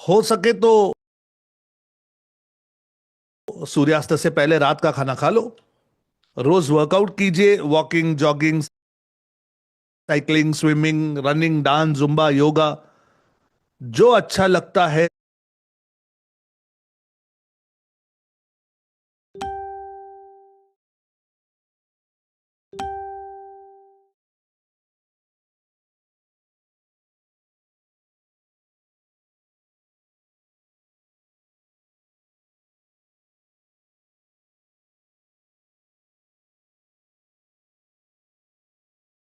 हो सके तो सूर्यास्त से पहले रात का खाना खा लो। रोज वर्कआउट कीजिए, walking, jogging, cycling, swimming, running, dance, Zumba, yoga, जो अच्छा लगता है।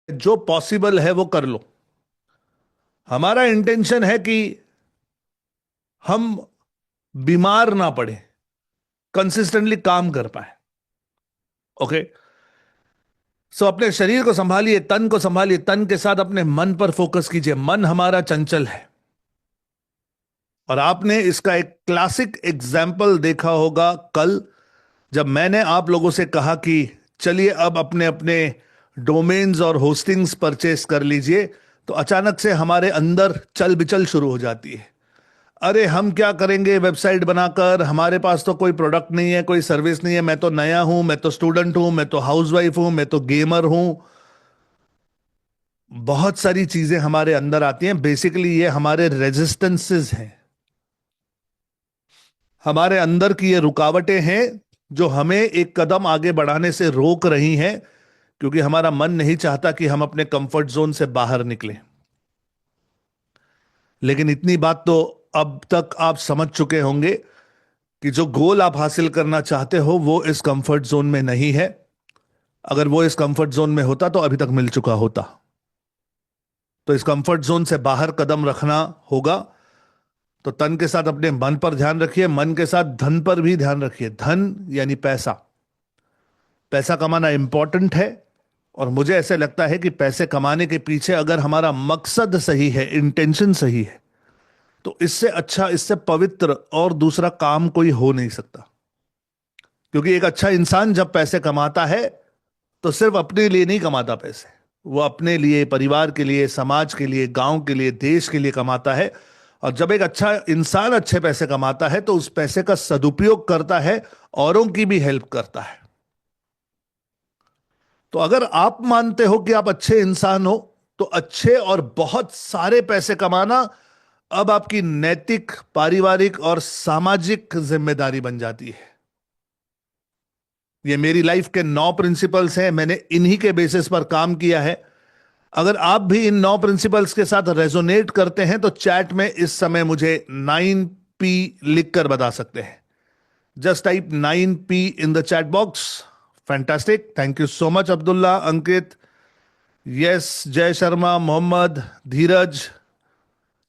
जो पॉसिबल है वो कर लो। हमारा इंटेंशन है कि हम बीमार ना पड़े, कंसिस्टेंटली काम कर पाए। ओके। सो अपने शरीर को संभालिए, तन को संभालिए, तन के साथ अपने मन पर फोकस कीजिए। मन हमारा चंचल है। और आपने इसका एक क्लासिक एग्जाम्पल देखा होगा कल, जब मैंने आप लोगों से कहा कि चलिए अब अपने अपने डोमेन्स और होस्टिंग्स परचेस कर लीजिए, तो अचानक से हमारे अंदर चल बिचल शुरू हो जाती है। अरे हम क्या करेंगे वेबसाइट बनाकर, हमारे पास तो कोई प्रोडक्ट नहीं है, कोई सर्विस नहीं है, मैं तो नया हूं, मैं तो स्टूडेंट हूं, मैं तो हाउसवाइफ हूं, मैं तो गेमर हूं। बहुत सारी चीजें हमारे अंदर आती हैं। बेसिकली ये हमारे रेजिस्टेंसेस हैं, हमारे अंदर की ये रुकावटें हैं जो हमें एक कदम आगे बढ़ाने से रोक रही हैं, क्योंकि हमारा मन नहीं चाहता कि हम अपने कंफर्ट जोन से बाहर निकलें। लेकिन इतनी बात तो अब तक आप समझ चुके होंगे कि जो गोल आप हासिल करना चाहते हो वो इस कंफर्ट जोन में नहीं है। अगर वो इस कंफर्ट जोन में होता तो अभी तक मिल चुका होता। तो इस कंफर्ट जोन से बाहर कदम रखना होगा। तो तन के साथ अपने मन पर ध्यान रखिए, मन के साथ धन पर भी ध्यान रखिए। धन यानी पैसा। पैसा कमाना इंपॉर्टेंट है। और मुझे ऐसे लगता है कि पैसे कमाने के पीछे अगर हमारा मकसद सही है, इंटेंशन सही है, तो इससे अच्छा, इससे पवित्र और दूसरा काम कोई हो नहीं सकता। क्योंकि एक अच्छा इंसान जब पैसे कमाता है तो सिर्फ अपने लिए नहीं कमाता पैसे। वो अपने लिए, परिवार के लिए, समाज के लिए, गांव के लिए, देश के लिए कमाता है। और जब एक अच्छा इंसान अच्छे पैसे कमाता है तो उस पैसे का सदुपयोग करता है, औरों की भी हेल्प करता है। तो अगर आप मानते हो कि आप अच्छे इंसान हो, तो अच्छे और बहुत सारे पैसे कमाना अब आपकी नैतिक, पारिवारिक और सामाजिक जिम्मेदारी बन जाती है। ये मेरी लाइफ के 9 प्रिंसिपल्स हैं, मैंने इन्हीं के बेसिस पर काम किया है। अगर आप भी इन 9 प्रिंसिपल्स के साथ रेजोनेट करते हैं तो चैट में इस समय मुझे 9P लिखकर बता सकते हैं। Just type 9P in the chat box. Fantastic, thank you so much Abdullah, Ankit, yes, Jai Sharma, Mohammed, Dheeraj,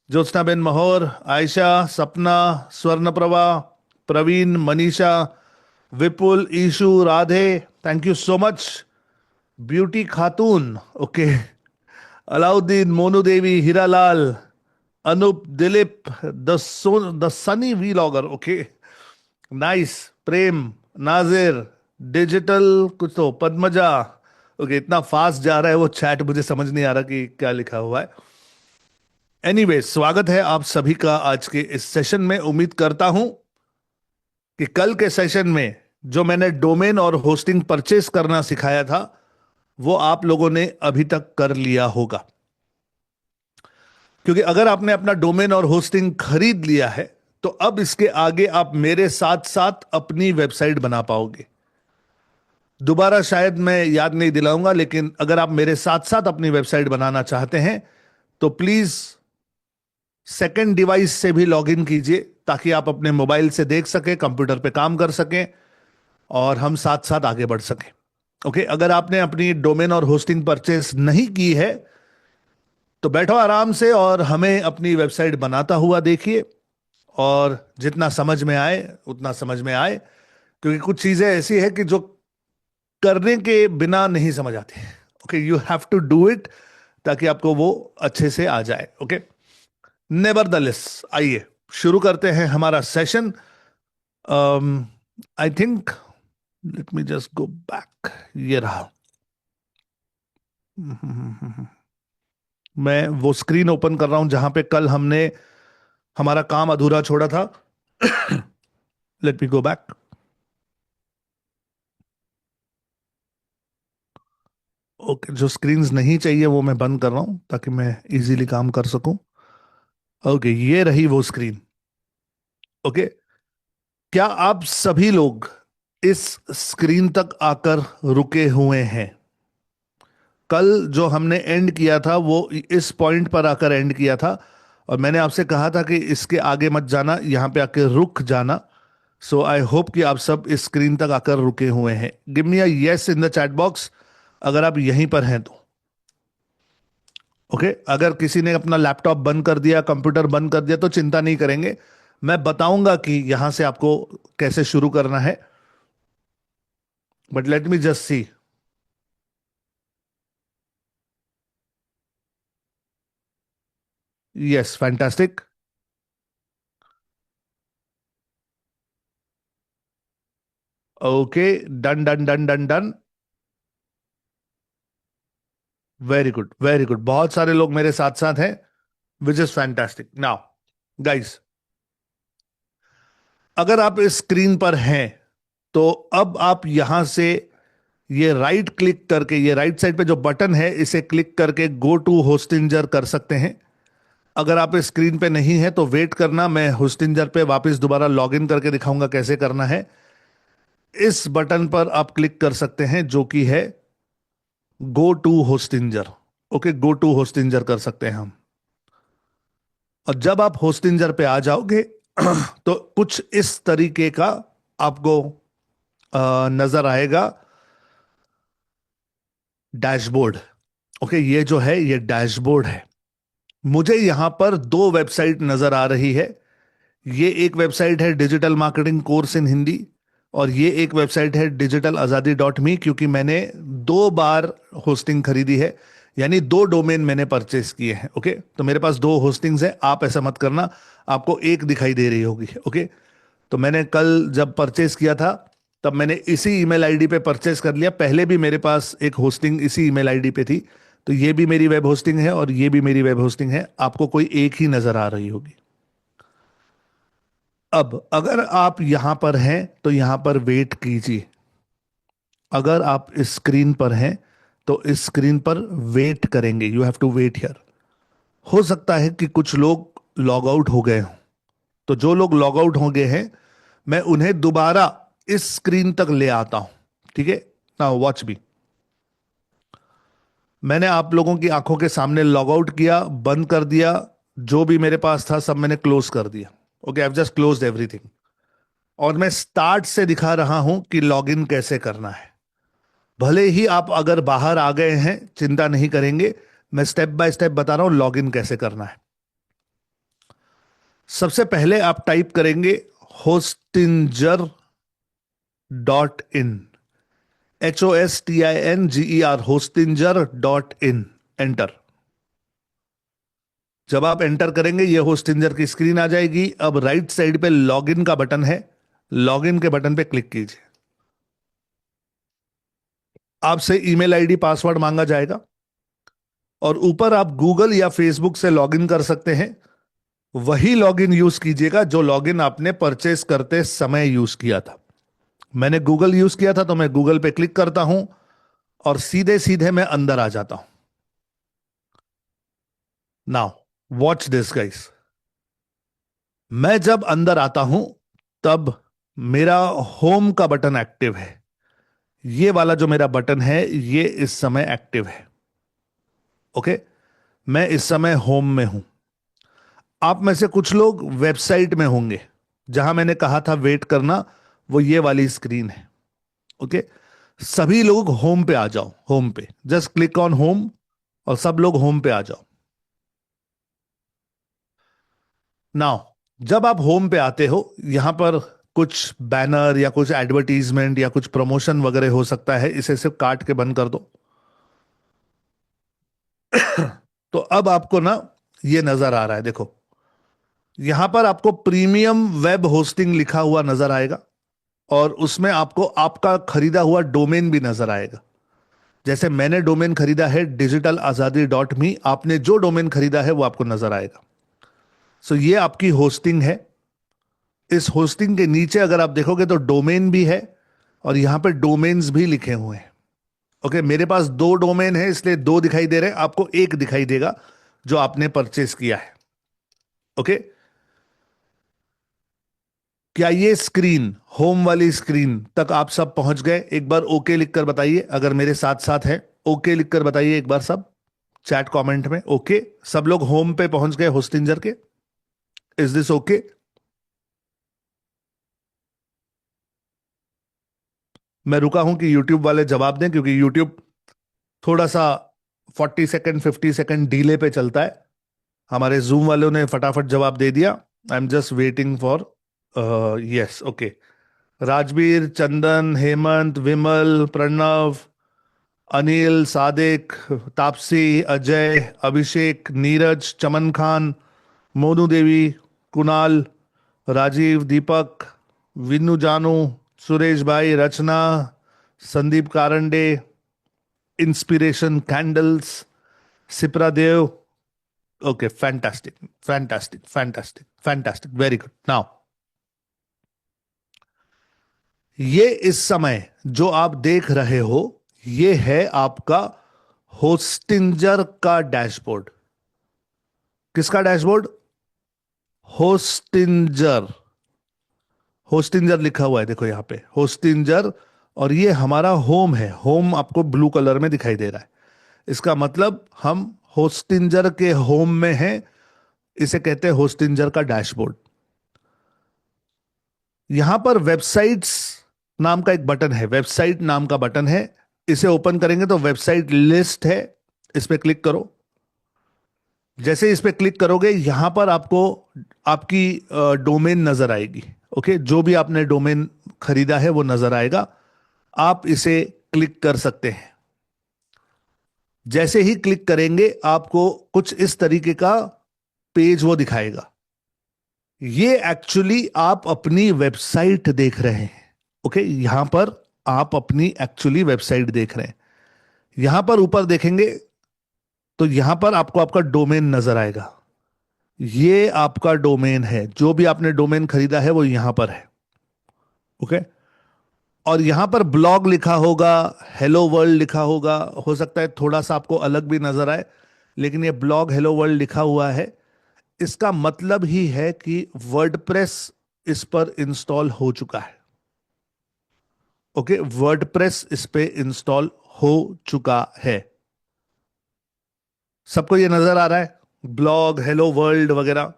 Jyotsnaben Mahor, Ayesha, Sapna, Swarnaprabha, Praveen, Manisha, Vipul, Ishu, Radhe, thank you so much. Beauty Khatoon, okay, Alauddin, Monu Devi, Heeralal, Anoop, Dilip, the sunny vlogger, okay, nice, Prem, Nazir, digital कुछ तो, पद्मजा, ओके। इतना फास्ट जा रहा है वो चैट, मुझे समझ नहीं आ रहा कि क्या लिखा हुआ है। एनीवे, स्वागत है आप सभी का आज के इस सेशन में। उम्मीद करता हूं कि कल के सेशन में जो मैंने डोमेन और होस्टिंग परचेस करना सिखाया था वो आप लोगों ने अभी तक कर लिया होगा। क्योंकि अगर आपने अपना डोमेन और होस्टिंग खरीद लिया है तो अब इसके आगे आप मेरे साथ साथ अपनी वेबसाइट बना पाओगे। दोबारा शायद मैं याद नहीं दिलाऊंगा, लेकिन अगर आप मेरे साथ साथ अपनी वेबसाइट बनाना चाहते हैं तो प्लीज सेकंड डिवाइस से भी लॉगिन कीजिए, ताकि आप अपने मोबाइल से देख सकें, कंप्यूटर पे काम कर सकें और हम साथ साथ आगे बढ़ सकें। ओके। अगर आपने अपनी डोमेन और होस्टिंग परचेस नहीं की है तो बैठो आराम से और हमें अपनी वेबसाइट बनाता हुआ देखिए, और जितना समझ में आए उतना समझ में आए। क्योंकि कुछ चीजें ऐसी है कि जो करने के बिना नहीं समझ आती। Okay, you have to do it, ताकि आपको वो अच्छे से आ जाए। ओके, नेवरदलेस, आइए शुरू करते हैं हमारा session. I think, let me just go back. ये रहा। मैं वो स्क्रीन ओपन कर रहा हूं जहां पे कल हमने हमारा काम अधूरा छोड़ा था। Let me go back. Okay, जो स्क्रीन्स नहीं चाहिए वो मैं बंद कर रहा हूं ताकि मैं इजीली काम कर सकूं। ओके, ये रही वो स्क्रीन। ओके, क्या आप सभी लोग इस स्क्रीन तक आकर रुके हुए हैं? कल जो हमने एंड किया था वो इस पॉइंट पर आकर एंड किया था, और मैंने आपसे कहा था कि इसके आगे मत जाना, यहां पे आकर रुक जाना। सो आई होप कि आप सब इस स्क्रीन तक आकर रुके हुए हैं। Give me a yes in the chat box अगर आप यहीं पर हैं तो। ओके, अगर किसी ने अपना लैपटॉप बंद कर दिया, कंप्यूटर बंद कर दिया, तो चिंता नहीं करेंगे, मैं बताऊंगा कि यहां से आपको कैसे शुरू करना है। But let me just see. Yes, fantastic. Okay, done done done done done. Very good, very good, बहुत सारे लोग मेरे साथ साथ हैं, which is fantastic. Now guys, अगर आप इस स्क्रीन पर हैं तो अब आप यहां से ये राइट क्लिक करके, ये राइट साइड पे जो बटन है इसे क्लिक करके गो टू होस्टिंजर कर सकते हैं। अगर आप इस स्क्रीन पे नहीं है तो वेट करना, मैं होस्टिंजर पे वापस दोबारा लॉगिन करके दिखाऊंगा कैसे करना है। इस बटन पर आप क्लिक कर सकते हैं जो कि है go to Hostinger. Okay, go to Hostinger कर सकते हैं हम। और जब आप होस्टिंजर पे आ जाओगे तो कुछ इस तरीके का आपको नजर आएगा डैशबोर्ड। ओके, ये जो है ये डैशबोर्ड है। मुझे यहां पर दो वेबसाइट नजर आ रही है। ये एक वेबसाइट है digital marketing course in Hindi, और ये एक वेबसाइट है डिजिटल आज़ादी डॉट मी, क्योंकि मैंने 2 बार होस्टिंग खरीदी है, यानी 2 डोमेन मैंने परचेस किए हैं। ओके, तो मेरे पास 2 होस्टिंग्स है, आप ऐसा मत करना, आपको एक दिखाई दे रही होगी। ओके, तो मैंने कल जब परचेस किया था तब मैंने इसी ईमेल आईडी पे परचेस कर लिया। पहले भी मेरे पास एक होस्टिंग इसी ईमेल आईडी पे थी, तो ये भी मेरी वेब होस्टिंग है और ये भी मेरी वेब होस्टिंग है, आपको कोई एक ही नजर आ रही होगी। अब अगर आप यहां पर हैं तो यहां पर वेट कीजिए। अगर आप इस स्क्रीन पर हैं तो इस स्क्रीन पर वेट करेंगे, you have to wait here. हो सकता है कि कुछ लोग लॉग आउट हो गए हों, तो जो लोग लॉग आउट हो गए हैं मैं उन्हें दोबारा इस स्क्रीन तक ले आता हूं। ठीक है, नाउ वॉच मी। मैंने आप लोगों की आंखों के सामने लॉग आउट किया, बंद कर दिया, जो भी मेरे पास था सब मैंने क्लोज कर दिया। Okay, I have just closed everything, और मैं स्टार्ट से दिखा रहा हूं कि लॉगिन कैसे करना है। भले ही आप अगर बाहर आ गए हैं चिंता नहीं करेंगे, मैं स्टेप बाय स्टेप बता रहा हूं लॉगिन कैसे करना है। सबसे पहले आप टाइप करेंगे hostinjer.in, HOSTINGER, hostinjer.in, एंटर। जब आप एंटर करेंगे ये होस्टिंजर की स्क्रीन आ जाएगी। अब राइट साइड पे लॉगिन का बटन है, लॉगिन के बटन पे क्लिक कीजिए। आपसे ईमेल आईडी पासवर्ड मांगा जाएगा, और ऊपर आप गूगल या फेसबुक से लॉगिन कर सकते हैं। वही लॉगिन यूज कीजिएगा जो लॉगिन आपने परचेस करते समय यूज किया था। मैंने गूगल यूज किया था तो मैं गूगल पे क्लिक करता हूं और सीधे सीधे मैं अंदर आ जाता हूं। Now watch this guys. मैं जब अंदर आता हूं तब मेरा होम का बटन एक्टिव है। ये वाला जो मेरा बटन है ये इस समय एक्टिव है। ओके, मैं इस समय होम में हूं। आप में से कुछ लोग वेबसाइट में होंगे, जहां मैंने कहा था वेट करना, वो ये वाली स्क्रीन है। ओके, सभी लोग होम पे आ जाओ, होम पे जस्ट क्लिक ऑन होम, और सब लोग होम पे आ जाओ। नाउ जब आप होम पे आते हो, यहां पर कुछ बैनर या कुछ एडवर्टीजमेंट या कुछ प्रमोशन वगैरह हो सकता है, इसे सिर्फ काट के बंद कर दो। तो अब आपको ना ये नजर आ रहा है, देखो यहां पर आपको प्रीमियम वेब होस्टिंग लिखा हुआ नजर आएगा, और उसमें आपको आपका खरीदा हुआ डोमेन भी नजर आएगा। जैसे मैंने डोमेन खरीदा है digital azadi.me, आपने जो डोमेन खरीदा है वो आपको नजर आएगा। सो ये आपकी होस्टिंग है। इस होस्टिंग के नीचे अगर आप देखोगे तो डोमेन भी है और यहां पे डोमेन्स भी लिखे हुए हैं। ओके, मेरे पास दो डोमेन है इसलिए दो दिखाई दे रहे हैं, आपको एक दिखाई देगा जो आपने परचेस किया है। ओके, क्या ये स्क्रीन, होम वाली स्क्रीन तक आप सब पहुंच गए? एक बार ओके लिखकर बताइए अगर मेरे साथ साथ है। ओके लिखकर बताइए एक बार सब चैट कमेंट में। ओके, सब लोग होम पे पहुंच गए होस्टिंजर के? Is this okay? मैं रुका हूं कि YouTube वाले जवाब दें, क्योंकि YouTube थोड़ा सा 40 सेकंड 50 सेकंड डीले पे चलता है। हमारे जूम वालों ने फटाफट जवाब दे दिया। I am just waiting for yes. Okay, Rajveer, Chandan, Hemant, Vimal, Pranav, Anil, Sadiq, Taapsee, Ajay, Abhishek, Neeraj, Chaman Khan, Monu Devi, Kunal, Rajiv, Deepak, Vinnu, Janu, Suresh bhai, Rachna, Sandeep Karande, inspiration candles, Sipra Dev. Okay, fantastic fantastic fantastic fantastic, very good. Now ये इस समय जो आप देख रहे हो ये है आपका होस्टिंजर का डैशबोर्ड। किसका डैशबोर्ड? होस्टिंजर। होस्टिंजर लिखा हुआ है, देखो यहां पे होस्टिंजर। और ये हमारा होम है। होम आपको ब्लू कलर में दिखाई दे रहा है। इसका मतलब हम होस्टिंजर के होम में हैं। इसे कहते हैं होस्टिंजर का डैशबोर्ड। यहां पर वेबसाइट्स नाम का एक बटन है, वेबसाइट नाम का बटन है। इसे ओपन करेंगे तो वेबसाइट लिस्ट है, इस पे क्लिक करो। जैसे इस पे क्लिक करोगे यहां पर आपको आपकी डोमेन नजर आएगी। ओके, जो भी आपने डोमेन खरीदा है वो नजर आएगा। आप इसे क्लिक कर सकते हैं। जैसे ही क्लिक करेंगे आपको कुछ इस तरीके का पेज वो दिखाएगा। ये एक्चुअली आप अपनी वेबसाइट देख रहे हैं। ओके, यहां पर आप अपनी एक्चुअली वेबसाइट देख रहे हैं। यहां पर ऊपर देखेंगे तो यहां पर आपको आपका डोमेन नजर आएगा। ये आपका डोमेन है, जो भी आपने डोमेन खरीदा है वो यहां पर है। ओके, और यहां पर ब्लॉग लिखा होगा, हेलो वर्ल्ड लिखा होगा। हो सकता है थोड़ा सा आपको अलग भी नजर आए, लेकिन ये ब्लॉग हेलो वर्ल्ड लिखा हुआ है। इसका मतलब ही है कि वर्डप्रेस इस पर इंस्टॉल हो चुका है। ओके, वर्डप्रेस इस पे इंस्टॉल हो चुका है। सबको ये नजर आ रहा है ब्लॉग हेलो वर्ल्ड वगैरह?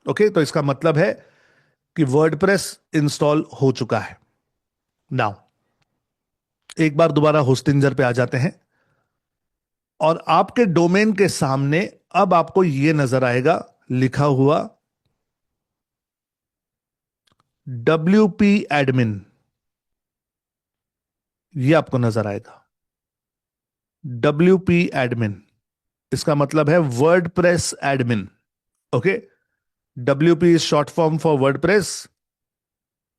ओके, तो इसका मतलब है कि वर्डप्रेस इंस्टॉल हो चुका है। नाउ एक बार दोबारा होस्टिंजर पे आ जाते हैं और आपके डोमेन के सामने अब आपको ये नजर आएगा लिखा हुआ WP एडमिन। ये आपको नजर आएगा WP एडमिन। इसका मतलब है WordPress admin. Okay, WP is short form for WordPress.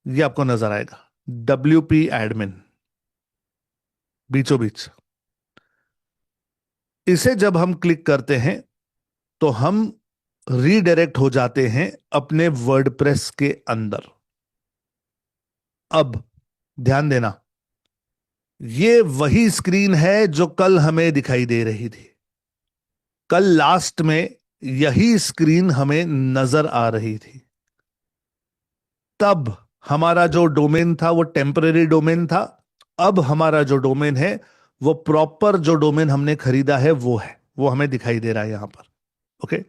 ये आपको नजर आएगा WP एडमिन बीचों बीच। इसे जब हम क्लिक करते हैं तो हम रीडायरेक्ट हो जाते हैं अपने वर्डप्रेस के अंदर। अब ध्यान देना, ये वही स्क्रीन है जो कल हमें दिखाई दे रही थी। कल लास्ट में यही स्क्रीन हमें नजर आ रही थी। तब हमारा जो डोमेन था वो टेम्परेरी डोमेन था। अब हमारा जो डोमेन है वो प्रॉपर जो डोमेन हमने खरीदा है वो है, वो हमें दिखाई दे रहा है यहां पर। ओके,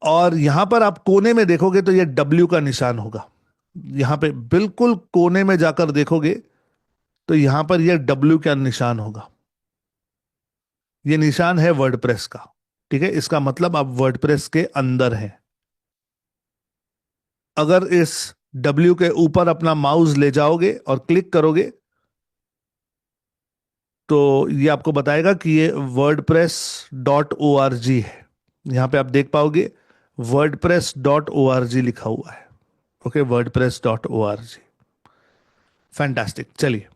और यहां पर आप कोने में देखोगे तो ये W का निशान होगा। यहां पे बिल्कुल कोने में जाकर देखोगे तो यहां पर यह W का निशान होगा। ये निशान है वर्डप्रेस का। ठीक है, इसका मतलब आप वर्डप्रेस के अंदर हैं। अगर इस W के ऊपर अपना माउस ले जाओगे और क्लिक करोगे तो ये आपको बताएगा कि ये wordpress.org है। यहां पे आप देख पाओगे wordpress.org लिखा हुआ है। Okay, wordpress.org। फैंटास्टिक। चलिए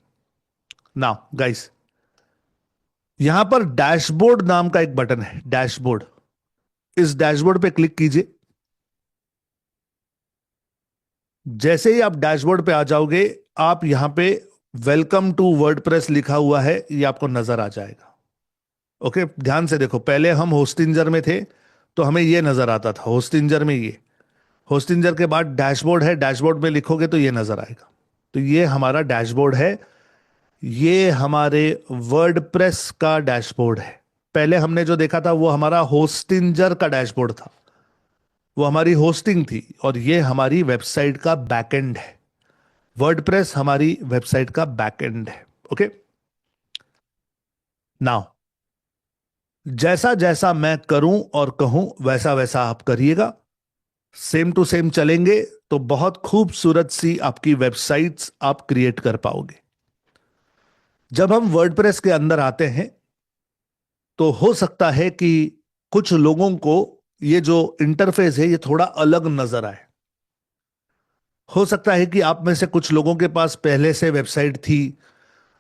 नाउ गाइस, यहां पर डैशबोर्ड नाम का एक बटन है, डैशबोर्ड। इस डैशबोर्ड पे क्लिक कीजिए। जैसे ही आप डैशबोर्ड पे आ जाओगे, आप यहां पे वेलकम टू वर्डप्रेस लिखा हुआ है, ये आपको नजर आ जाएगा। ओके, ध्यान से देखो, पहले हम होस्टिंजर में थे तो हमें ये नजर आता था, होस्टिंजर में ये। होस्टिंजर के बाद डैशबोर्ड है, डैशबोर्ड में लिखोगे तो ये नजर आएगा। तो ये हमारा डैशबोर्ड है, ये हमारे वर्डप्रेस का डैशबोर्ड है। पहले हमने जो देखा था वो हमारा होस्टिंजर का डैशबोर्ड था, वो हमारी होस्टिंग थी, और ये हमारी वेबसाइट का बैकएंड है। वर्डप्रेस हमारी वेबसाइट का बैकएंड है। ओके, नाउ जैसा जैसा मैं करूं और कहूं वैसा वैसा आप करिएगा, सेम टू सेम चलेंगे तो बहुत खूबसूरत सी आपकी वेबसाइट्स आप क्रिएट कर पाओगे। जब हम वर्डप्रेस के अंदर आते हैं तो हो सकता है कि कुछ लोगों को ये जो इंटरफेस है ये थोड़ा अलग नजर आए। हो सकता है कि आप में से कुछ लोगों के पास पहले से वेबसाइट थी,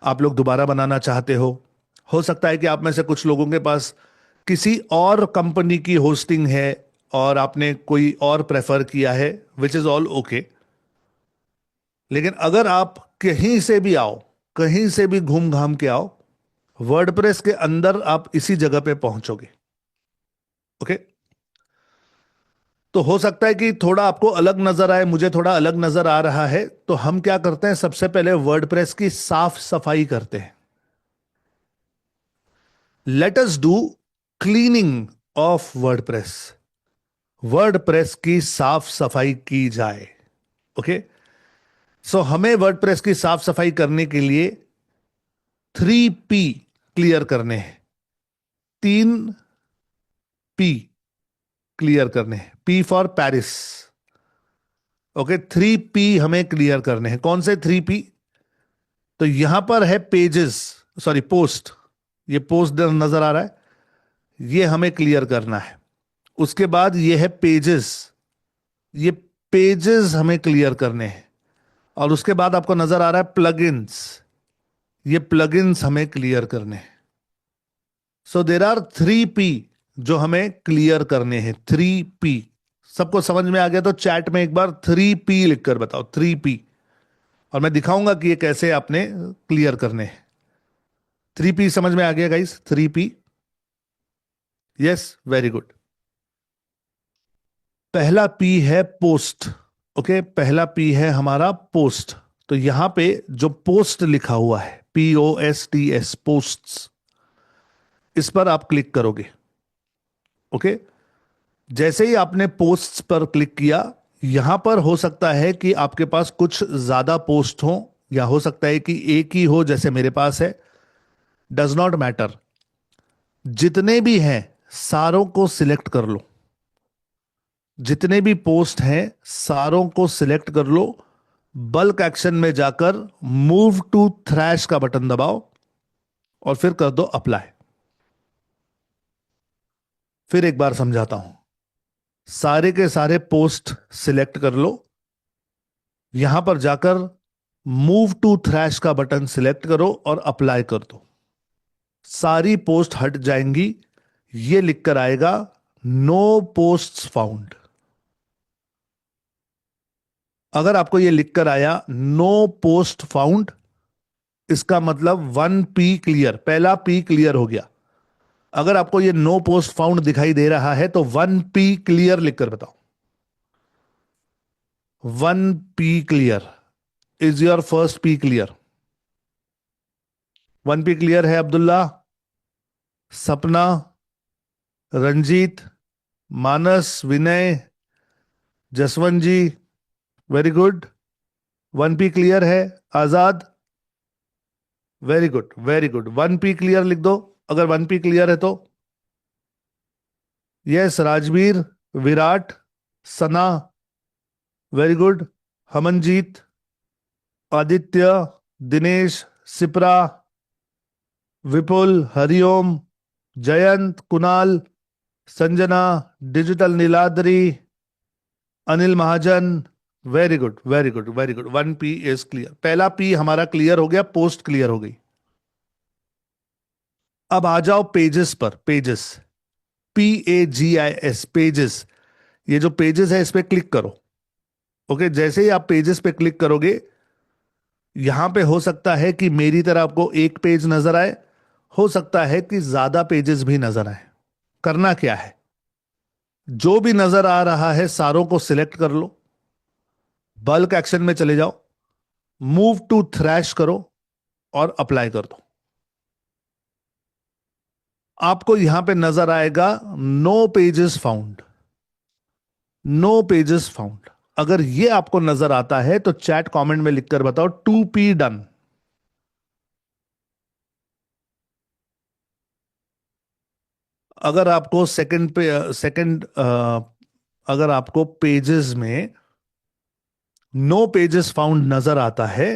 आप लोग दोबारा बनाना चाहते हो सकता है कि आप में से कुछ लोगों के पास किसी और कंपनी की होस्टिंग है और आपने कोई और प्रेफर किया है, विच इज ऑल ओके। लेकिन अगर आप कहीं से भी आओ, कहीं से भी घूम घाम के आओ, वर्डप्रेस के अंदर आप इसी जगह पे पहुंचोगे। ओके, तो हो सकता है कि थोड़ा आपको अलग नजर आए, मुझे थोड़ा अलग नजर आ रहा है, तो हम क्या करते हैं, सबसे पहले वर्डप्रेस की साफ सफाई करते हैं। Let us do cleaning of WordPress. WordPress की साफ सफाई की जाए। ओके, सो हमें वर्डप्रेस की साफ सफाई करने के लिए 3P क्लियर करने हैं। 3P क्लियर करने हैं। P for Paris. Okay, 3P हमें क्लियर करने हैं। कौन से 3P? तो यहां पर है पेजेस, सॉरी पोस्ट, ये पोस्ट नजर आ रहा है, ये हमें क्लियर करना है। उसके बाद ये है पेजेस, ये पेजेस हमें क्लियर करने हैं। और उसके बाद आपको नजर आ रहा है प्लगइन्स, ये प्लगइन्स हमें क्लियर करने हैं। सो देर आर 3P जो हमें क्लियर करने हैं। 3P सबको समझ में आ गया तो चैट में एक बार 3P लिखकर बताओ, 3P। और मैं दिखाऊंगा कि ये कैसे आपने क्लियर करने हैं। 3P समझ में आ गया guys? 3P, yes, very good. पहला पी है पोस्ट। ओके, पहला पी है हमारा पोस्ट। तो यहां पे जो पोस्ट लिखा हुआ है, POSTS, पोस्ट्स, इस पर आप क्लिक करोगे। ओके, जैसे ही आपने पोस्ट्स पर क्लिक किया, यहां पर हो सकता है कि आपके पास कुछ ज्यादा पोस्ट हो, या हो सकता है कि एक ही हो जैसे मेरे पास है। डज नॉट मैटर, जितने भी हैं सारों को सिलेक्ट कर लो। जितने भी पोस्ट हैं सारों को सिलेक्ट कर लो। बल्क एक्शन में जाकर मूव टू थ्रैश का बटन दबाओ और फिर कर दो अप्लाई। फिर एक बार समझाता हूं। सारे के सारे पोस्ट सिलेक्ट कर लो, यहां पर जाकर मूव टू थ्रैश का बटन सिलेक्ट करो और अप्लाई कर दो। सारी पोस्ट हट जाएंगी, ये लिखकर आएगा नो पोस्ट्स फाउंड। अगर आपको ये लिखकर आया नो पोस्ट फाउंड, इसका मतलब 1P क्लियर, पहला P क्लियर हो गया। अगर आपको ये नो पोस्ट फाउंड दिखाई दे रहा है तो 1P क्लियर लिखकर बताओ। 1P clear is your first P clear. 1P clear है Abdullah, Sapna, Ranjeet, Manas, Vinay, Jaswant ji, very good. 1P clear है Azad, very good very good. 1P clear लिख दो अगर 1P क्लियर है तो। Yes, Rajveer, Virat, Sana, very good. Hamanjeet, Aditya, Dinesh, Sipra, Vipul, Hariom, Jayant, Kunal, Sanjana, digital Niladri, Anil Mahajan, very good very good very good. 1P is clear, पहला P हमारा clear हो गया, पोस्ट क्लियर हो गई। अब आ जाओ पेजेस पर। पेजेस, PAGIS, पेजेस, ये जो पेजेस है इस पे क्लिक करो। ओके, जैसे ही आप पेजेस पे क्लिक करोगे, यहां पे हो सकता है कि मेरी तरह आपको एक पेज नजर आए, हो सकता है कि ज्यादा पेजेस भी नजर आए। करना क्या है, जो भी नजर आ रहा है सारों को सिलेक्ट कर लो, बल्क एक्शन में चले जाओ, मूव टू थ्रैश करो और अप्लाई कर दो। आपको यहां पे नजर आएगा no pages found, no pages found. अगर ये आपको नजर आता है तो चैट कमेंट में लिखकर बताओ 2P डन। अगर आपको सेकंड अगर आपको पेजेस में नो पेजेस फाउंड नजर आता है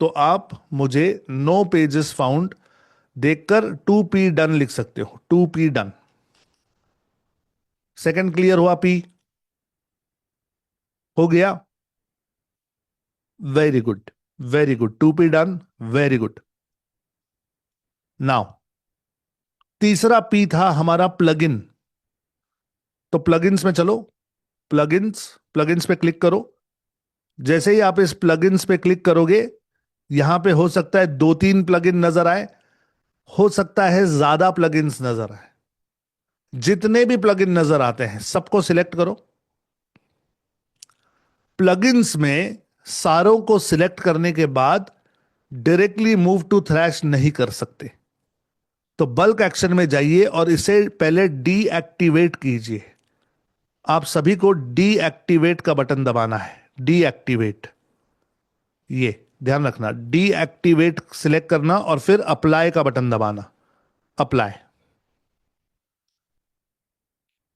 तो आप मुझे नो पेजेस फाउंड देखकर 2P डन लिख सकते हो, 2P डन। सेकंड क्लियर हुआ, पी हो गया, very good, very good, 2P done, very good. Now तीसरा पी था हमारा प्लगइन। तो प्लगइन्स में चलो, प्लगइन्स, प्लगइन्स पे क्लिक करो। जैसे ही आप इस प्लगइन्स पे क्लिक करोगे, यहां पे हो सकता है दो तीन प्लगइन नजर आए, हो सकता है ज्यादा प्लगइन्स नजर आए। जितने भी प्लगइन नजर आते हैं सबको सिलेक्ट करो। प्लगइन्स में सारों को सिलेक्ट करने के बाद डायरेक्टली मूव टू थ्रैश नहीं कर सकते, तो बल्क एक्शन में जाइए और इसे पहले डीएक्टिवेट कीजिए। आप सभी को डीएक्टिवेट का बटन दबाना है, डीएक्टिवेट, ये ध्यान रखना, डीएक्टिवेट सिलेक्ट करना और फिर अप्लाई का बटन दबाना, अप्लाई।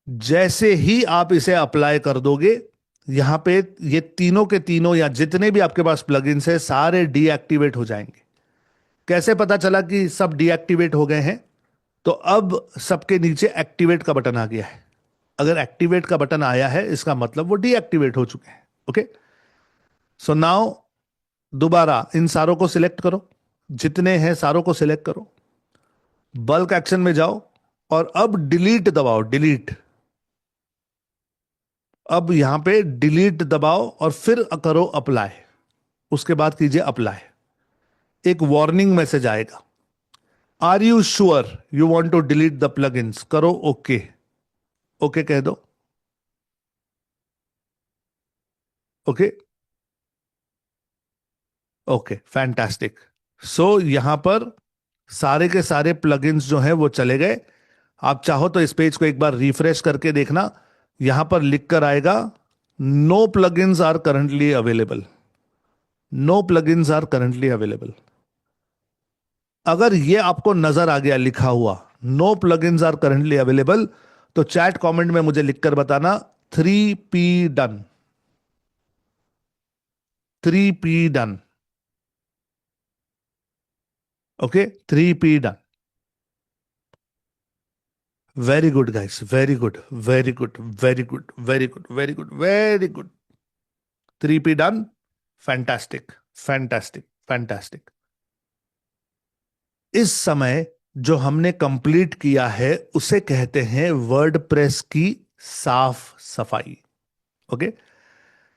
जैसे ही आप इसे अप्लाई कर दोगे, यहां पे ये तीनों के तीनों या जितने भी आपके पास प्लगइन्स है सारे डीएक्टिवेट हो जाएंगे। कैसे पता चला कि सब डीएक्टिवेट हो गए हैं? तो अब सबके नीचे एक्टिवेट का बटन आ गया है। अगर एक्टिवेट का बटन आया है इसका मतलब वो डीएक्टिवेट हो चुके हैं। ओके, सो नाउ दोबारा इन सारों को सिलेक्ट करो, जितने हैं सारों को सिलेक्ट करो, बल्क एक्शन में जाओ और अब डिलीट दबाओ, डिलीट। अब यहां पे डिलीट दबाओ और फिर करो अप्लाई, उसके बाद कीजिए अप्लाई। एक वार्निंग मैसेज आएगा, are you sure you want to delete the plugins, करो ओके, ओके कह दो, ओके, ओके, फैंटास्टिक। सो यहां पर सारे के सारे प्लगइन्स जो हैं वो चले गए। आप चाहो तो इस पेज को एक बार रिफ्रेश करके देखना, यहां पर लिखकर आएगा no plugins are currently available, no plugins are currently available. अगर ये आपको नजर आ गया लिखा हुआ no plugins are currently available, तो चैट कमेंट में मुझे लिखकर बताना 3P done, 3P done, okay, 3P done. Very good guys, very good, very good, very good, very good, very good, very good, 3P done, fantastic, fantastic, fantastic. इस समय जो हमने complete किया है उसे कहते हैं वर्डप्रेस की साफ सफाई। ओके,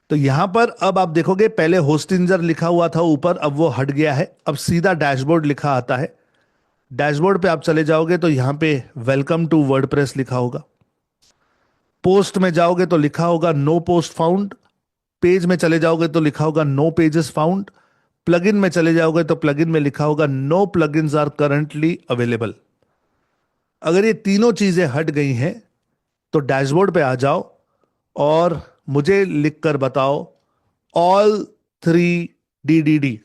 तो यहां पर अब आप देखोगे पहले होस्टिंजर लिखा हुआ था ऊपर, अब वो हट गया है, अब सीधा डैशबोर्ड लिखा आता है। डैशबोर्ड पे आप चले जाओगे तो यहां पे वेलकम टू वर्डप्रेस लिखा होगा। पोस्ट में जाओगे तो लिखा होगा नो पोस्ट फाउंड। पेज में चले जाओगे तो लिखा होगा नो पेजेस फाउंड। प्लगइन में चले जाओगे तो प्लगइन में लिखा होगा no plugins are currently available. अगर ये तीनों चीजें हट गई हैं तो डैशबोर्ड पे आ जाओ और मुझे लिखकर बताओ ऑल 3 DDD,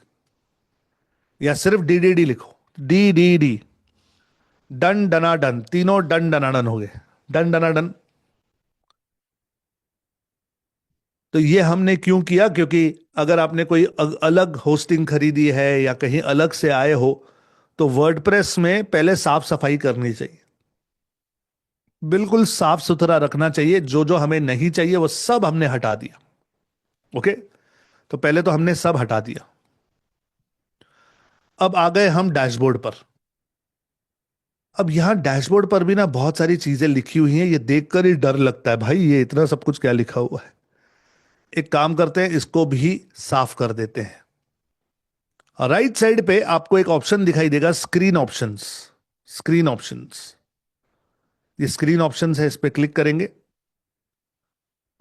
या सिर्फ DDD लिखो, DDD, डन डना डन, तीनों डन डना डन हो गए, डन डना डन। तो ये हमने क्यों किया? क्योंकि अगर आपने कोई अलग होस्टिंग खरीदी है या कहीं अलग से आए हो तो वर्डप्रेस में पहले साफ सफाई करनी चाहिए, बिल्कुल साफ सुथरा रखना चाहिए। जो जो हमें नहीं चाहिए वो सब हमने हटा दिया। ओके, तो पहले तो हमने सब हटा दिया। अब आ गए हम डैशबोर्ड पर। अब यहां डैशबोर्ड पर भी ना बहुत सारी चीजें लिखी हुई हैं, ये देखकर ही डर लगता है भाई ये इतना सब कुछ क्या लिखा हुआ है। एक काम करते हैं, इसको भी साफ कर देते हैं। राइट साइड पे आपको एक ऑप्शन दिखाई देगा, स्क्रीन ऑप्शंस। स्क्रीन ऑप्शंस, ये स्क्रीन ऑप्शंस है, इस पे क्लिक करेंगे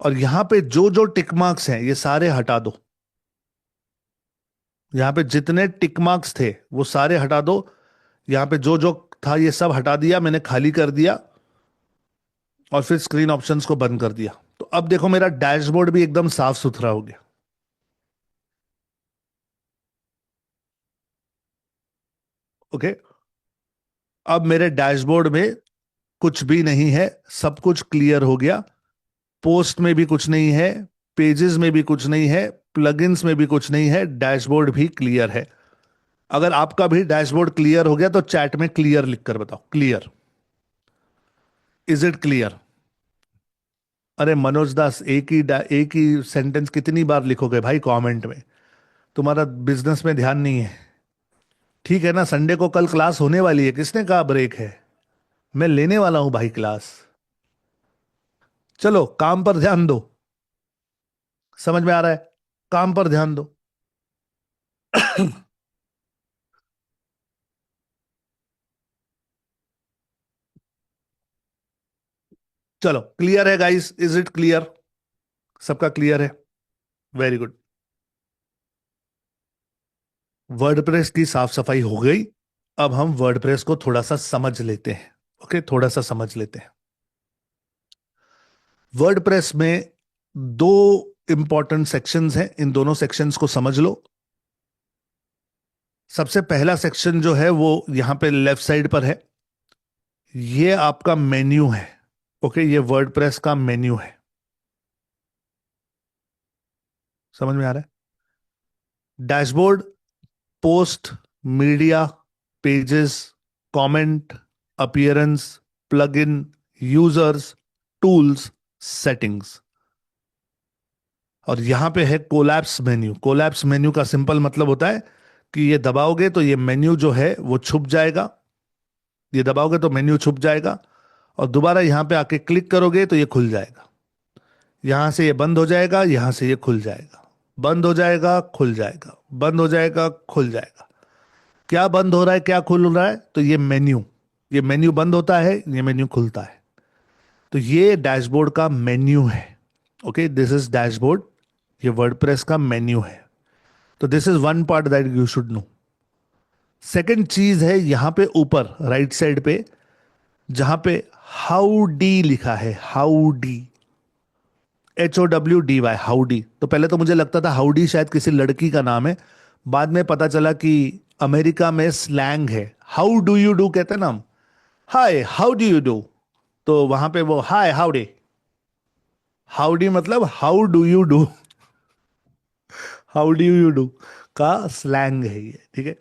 और यहां पे जो जो टिक मार्क्स हैं ये सारे हटा दो। यहां पे जितने टिक मार्क्स थे वो सारे हटा दो। यहां पे जो जो था ये सब हटा दिया मैंने, खाली कर दिया और फिर स्क्रीन ऑप्शंस को बंद कर दिया। तो अब देखो मेरा डैशबोर्ड भी एकदम साफ सुथरा हो गया। ओके, अब मेरे डैशबोर्ड में कुछ भी नहीं है, सब कुछ क्लियर हो गया। पोस्ट में भी कुछ नहीं है, पेजेस में भी कुछ नहीं है, प्लगइन्स में भी कुछ नहीं है, डैशबोर्ड भी क्लियर है। अगर आपका भी डैशबोर्ड क्लियर हो गया तो चैट में क्लियर लिखकर बताओ, क्लियर। Is it clear? अरे मनोज दास, एक ही सेंटेंस कितनी बार लिखोगे भाई कमेंट में? तुम्हारा बिजनेस में ध्यान नहीं है, ठीक है ना? संडे को कल क्लास होने वाली है, किसने कहा ब्रेक है? मैं लेने वाला हूं भाई क्लास। चलो काम पर ध्यान दो। समझ में आ रहा है? काम पर ध्यान दो। चलो क्लियर है गाइस, इज इट क्लियर? सबका क्लियर है? Very good. वर्डप्रेस की साफ सफाई हो गई। अब हम वर्डप्रेस को थोड़ा सा समझ लेते हैं। ओके, थोड़ा सा समझ लेते हैं। वर्डप्रेस में दो इंपॉर्टेंट सेक्शंस हैं, इन दोनों सेक्शंस को समझ लो। सबसे पहला सेक्शन जो है वो यहां पे लेफ्ट साइड पर है, ये आपका मेन्यू है। ओके, ये वर्डप्रेस का मेन्यू है। समझ में आ रहा है? Dashboard, post, media, pages, comment, appearance, plugin, users, tools, settings. और यहां पे है कोलैप्स मेन्यू। कोलैप्स मेन्यू का सिंपल मतलब होता है कि ये दबाओगे तो ये मेन्यू जो है वो छुप जाएगा। ये दबाओगे तो मेन्यू छुप जाएगा और दोबारा यहां पे आके क्लिक करोगे तो ये खुल जाएगा। यहां से ये बंद हो जाएगा, यहां से ये खुल जाएगा, बंद हो जाएगा, खुल जाएगा, बंद हो जाएगा, खुल जाएगा। क्या बंद हो रहा है, क्या खुल रहा है? तो ये मेन्यू बंद होता है, ये मेन्यू खुलता है। तो ये डैशबोर्ड का मेन्यू है। ओके, दिस इज डैशबोर्ड, ये वर्डप्रेस का मेन्यू है। तो this is one part that you should know. Second चीज है यहां पे ऊपर राइट साइड पे, जहां पे हाउ डी लिखा है, हाउ डी, HOWDY, हाउडी। तो पहले तो मुझे लगता था हाउडी शायद किसी लड़की का नाम है, बाद में पता चला कि अमेरिका में स्लैंग है। हाउ डू यू डू कहते हैं ना हम, hi how do you do, तो वहां पे वो हाय हाउडी। हाउडी मतलब how do you do, how do you do का स्लैंग है ये, ठीक है?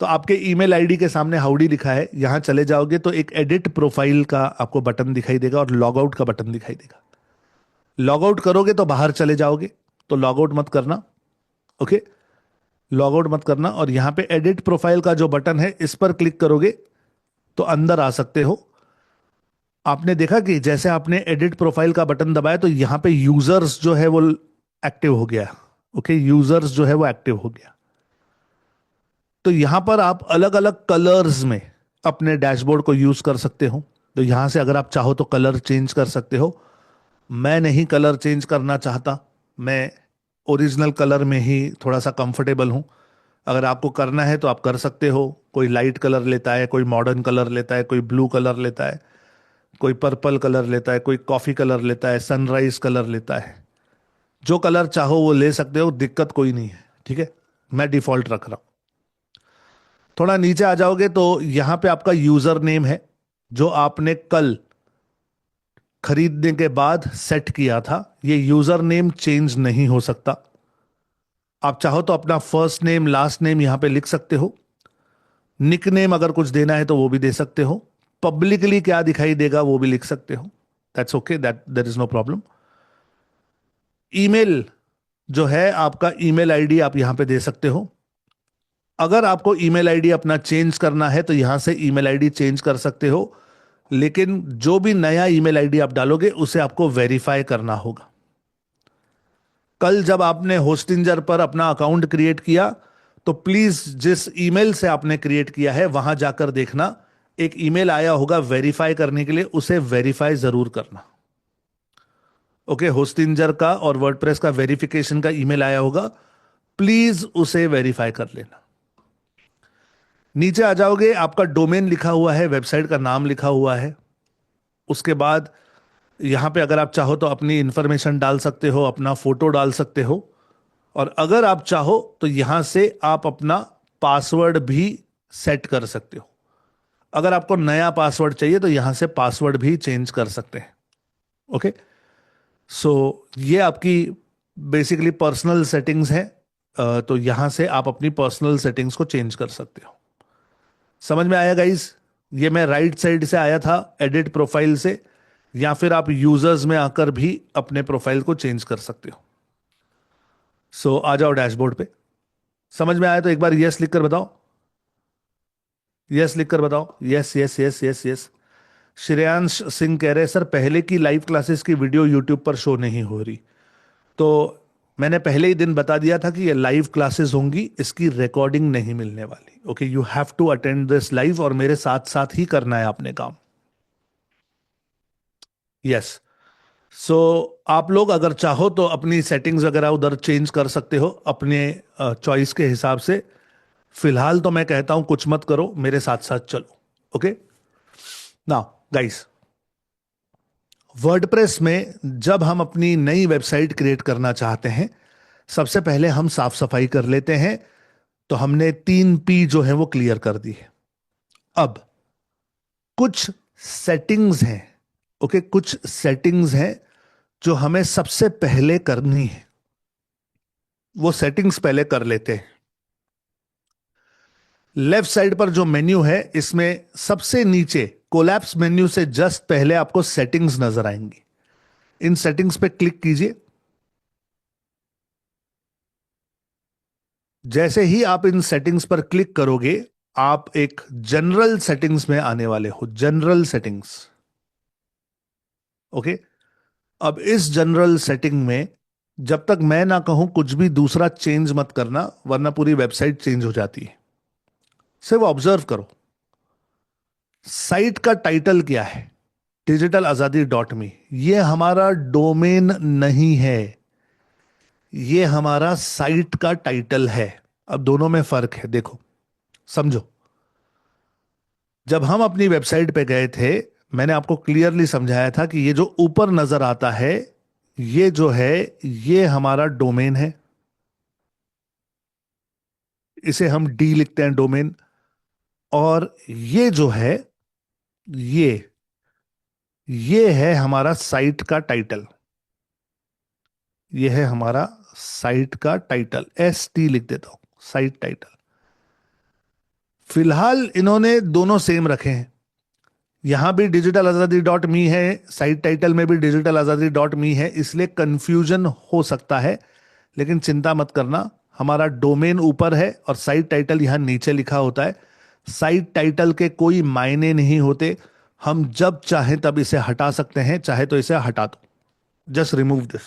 तो आपके ईमेल आईडी के सामने हाउडी लिखा है, यहां चले जाओगे तो एक एडिट प्रोफाइल का आपको बटन दिखाई देगा और लॉग आउट का बटन दिखाई देगा। लॉग आउट करोगे तो बाहर चले जाओगे, तो लॉग आउट मत करना। ओके, लॉग आउट मत करना। और यहां पे एडिट प्रोफाइल का जो बटन है इस पर क्लिक करोगे तो अंदर आ सकते हो। आपने देखा कि जैसे आपने एडिट प्रोफाइल का बटन दबाया तो यहां पे यूजर्स जो है वो एक्टिव हो गया। ओके, यूजर्स जो है वो एक्टिव हो गया। तो यहां पर आप अलग अलग कलर्स में अपने डैशबोर्ड को यूज कर सकते हो। तो यहां से अगर आप चाहो तो कलर चेंज कर सकते हो। मैं नहीं कलर चेंज करना चाहता, मैं ओरिजिनल कलर में ही थोड़ा सा कंफर्टेबल हूं। अगर आपको करना है तो आप कर सकते हो। कोई लाइट कलर लेता है, कोई मॉडर्न कलर लेता है, कोई ब्लू कलर लेता है, कोई पर्पल कलर लेता है, कोई कॉफी कलर लेता है, सनराइज कलर लेता है। जो कलर चाहो वो ले सकते हो, दिक्कत कोई नहीं है, ठीक है? मैं डिफॉल्ट रख रहा हूं। थोड़ा नीचे आ जाओगे तो यहां पे आपका यूजर नेम है, जो आपने कल खरीदने के बाद सेट किया था। ये यूजर नेम चेंज नहीं हो सकता। आप चाहो तो अपना फर्स्ट नेम लास्ट नेम यहां पे लिख सकते हो। निक नेम अगर कुछ देना है तो वो भी दे सकते हो। पब्लिकली क्या दिखाई देगा वो भी लिख सकते हो। That's okay, that there is no problem. Email जो है आपका, ईमेल आईडी आप यहां पे दे सकते हो। अगर आपको ईमेल आईडी अपना चेंज करना है तो यहां से ईमेल आईडी चेंज कर सकते हो, लेकिन जो भी नया ईमेल आईडी आप डालोगे उसे आपको वेरीफाई करना होगा। कल जब आपने होस्टिंजर पर अपना अकाउंट क्रिएट किया तो प्लीज जिस ईमेल से आपने क्रिएट किया है वहां जाकर देखना, एक ईमेल आया होगा वेरीफाई करने के लिए, उसे वेरीफाई जरूर करना। ओके, होस्टिंजर का और वर्डप्रेस का वेरिफिकेशन का ईमेल आया होगा, प्लीज उसे वेरीफाई कर लेना। नीचे आ जाओगे, आपका डोमेन लिखा हुआ है, वेबसाइट का नाम लिखा हुआ है। उसके बाद यहां पे अगर आप चाहो तो अपनी इंफॉर्मेशन डाल सकते हो, अपना फोटो डाल सकते हो, और अगर आप चाहो तो यहां से आप अपना पासवर्ड भी सेट कर सकते हो। अगर आपको नया पासवर्ड चाहिए तो यहां से पासवर्ड भी चेंज कर सकते हैं। ओके, सो ये आपकी बेसिकली पर्सनल सेटिंग्स है। तो यहां से आप अपनी पर्सनल सेटिंग्स को चेंज कर सकते हो। समझ में आया गाइस? ये मैं राइट साइड से आया था, एडिट प्रोफाइल से, या फिर आप यूजर्स में आकर भी अपने प्रोफाइल को चेंज कर सकते हो। सो आ जाओ डैशबोर्ड पे। समझ में आया तो एक बार यस लिख कर बताओ, यस लिख कर बताओ, yes yes yes yes yes. Shreyansh Singh कह रहे हैं सर पहले की लाइव क्लासेस की वीडियो यूट्यूब पर शो नहीं हो रही। तो मैंने पहले ही दिन बता दिया था कि ये लाइव क्लासेस होंगी, इसकी रिकॉर्डिंग नहीं मिलने वाली। Okay, you have to attend this live और मेरे साथ साथ ही करना है आपने काम। यस, सो आप लोग अगर चाहो तो अपनी सेटिंग्स वगैरह उधर चेंज कर सकते हो अपने चॉइस के हिसाब से। फिलहाल तो मैं कहता हूं कुछ मत करो, मेरे साथ साथ चलो। ओके, नाउ गाइस, वर्डप्रेस में जब हम अपनी नई वेबसाइट क्रिएट करना चाहते हैं, सबसे पहले हम साफ सफाई कर लेते हैं। तो हमने 3 P जो है वो क्लियर कर दी है। अब कुछ सेटिंग्स हैं, ओके, कुछ सेटिंग्स हैं जो हमें सबसे पहले करनी है। वो सेटिंग्स पहले कर लेते हैं। लेफ्ट साइड पर जो मेन्यू है, इसमें सबसे नीचे कोलैप्स मेन्यू से जस्ट पहले आपको सेटिंग्स नजर आएंगी। इन सेटिंग्स पे क्लिक कीजिए। जैसे ही आप इन सेटिंग्स पर क्लिक करोगे, आप एक जनरल सेटिंग्स में आने वाले हो। General settings, okay. अब इस जनरल सेटिंग में जब तक मैं ना कहूं कुछ भी दूसरा चेंज मत करना, वरना पूरी वेबसाइट चेंज हो जाती है। सिर्फ ऑब्जर्व करो, साइट का टाइटल क्या है? डिजिटल आजादी .me। यह हमारा डोमेन नहीं है, यह हमारा साइट का टाइटल है। अब दोनों में फर्क है, देखो, समझो। जब हम अपनी वेबसाइट पे गए थे, मैंने आपको क्लियरली समझाया था कि ये जो ऊपर नजर आता है, ये जो है, ये हमारा डोमेन है। इसे हम डी लिखते हैं, डोमेन। और ये जो है, ये ये है हमारा साइट का टाइटल। ये है हमारा साइट का टाइटल, ST लिख देता हूं, साइट टाइटल। फिलहाल इन्होंने दोनों सेम रखे हैं। यहां भी डिजिटल आजादी .me है, साइट टाइटल में भी डिजिटल आजादी .me है, इसलिए कंफ्यूजन हो सकता है। लेकिन चिंता मत करना, हमारा डोमेन ऊपर है और साइट टाइटल यहां नीचे लिखा होता है। साइट टाइटल के कोई मायने नहीं होते, हम जब चाहें तब इसे हटा सकते हैं, चाहे तो इसे हटा दो, just remove this.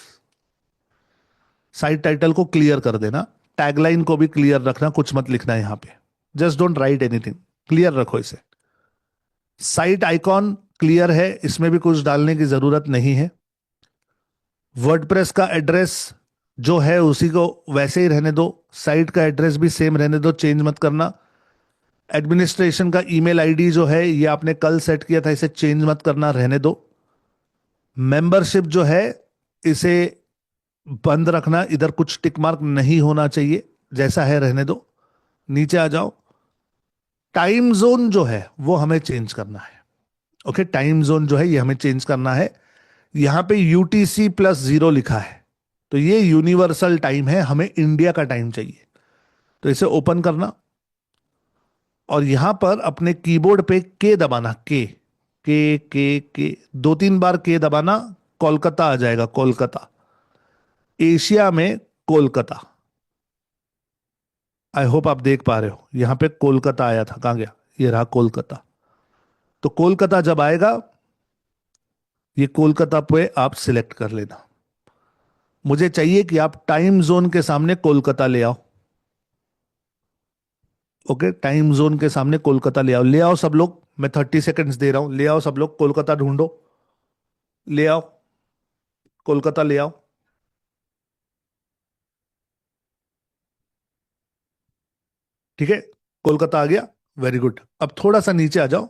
Site title को क्लियर कर देना, टैगलाइन को भी क्लियर रखना, कुछ मत लिखना यहां पे, just don't write anything, clear रखो इसे। साइट आइकॉन क्लियर है, इसमें भी कुछ डालने की जरूरत नहीं है। वर्डप्रेस का एड्रेस जो है उसी को वैसे ही रहने दो, साइट का एड्रेस भी सेम रहने दो, चेंज मत करना। एडमिनिस्ट्रेशन का ईमेल आईडी जो है ये आपने कल सेट किया था, इसे चेंज मत करना, रहने दो। मेंबरशिप जो है इसे बंद रखना, इधर कुछ टिक मार्क नहीं होना चाहिए, जैसा है रहने दो। नीचे आ जाओ, टाइम जोन जो है वो हमें चेंज करना है। ओके, टाइम जोन जो है ये हमें चेंज करना है। यहां पे UTC+0 लिखा है, तो ये यूनिवर्सल टाइम है, हमें इंडिया का टाइम चाहिए। तो इसे ओपन करना और यहां पर अपने कीबोर्ड पे के दबाना, के 2-3 बार के दबाना, कोलकाता आ जाएगा, कोलकाता, एशिया में कोलकाता। आई होप आप देख पा रहे हो, यहां पे कोलकाता आया था, कहां गया, ये रहा कोलकाता। तो कोलकाता जब आएगा, ये कोलकाता पे आप सिलेक्ट कर लेना। मुझे चाहिए कि आप टाइम जोन के सामने कोलकाता ले आओ। ओके, टाइम जोन के सामने कोलकाता ले आओ, ले आओ सब लोग, मैं 30 सेकंड्स दे रहा हूं, ले आओ सब लोग, कोलकाता ढूंढो, ले आओ, कोलकाता ले आओ। ठीक है, कोलकाता आ गया, वेरी गुड। अब थोड़ा सा नीचे आ जाओ,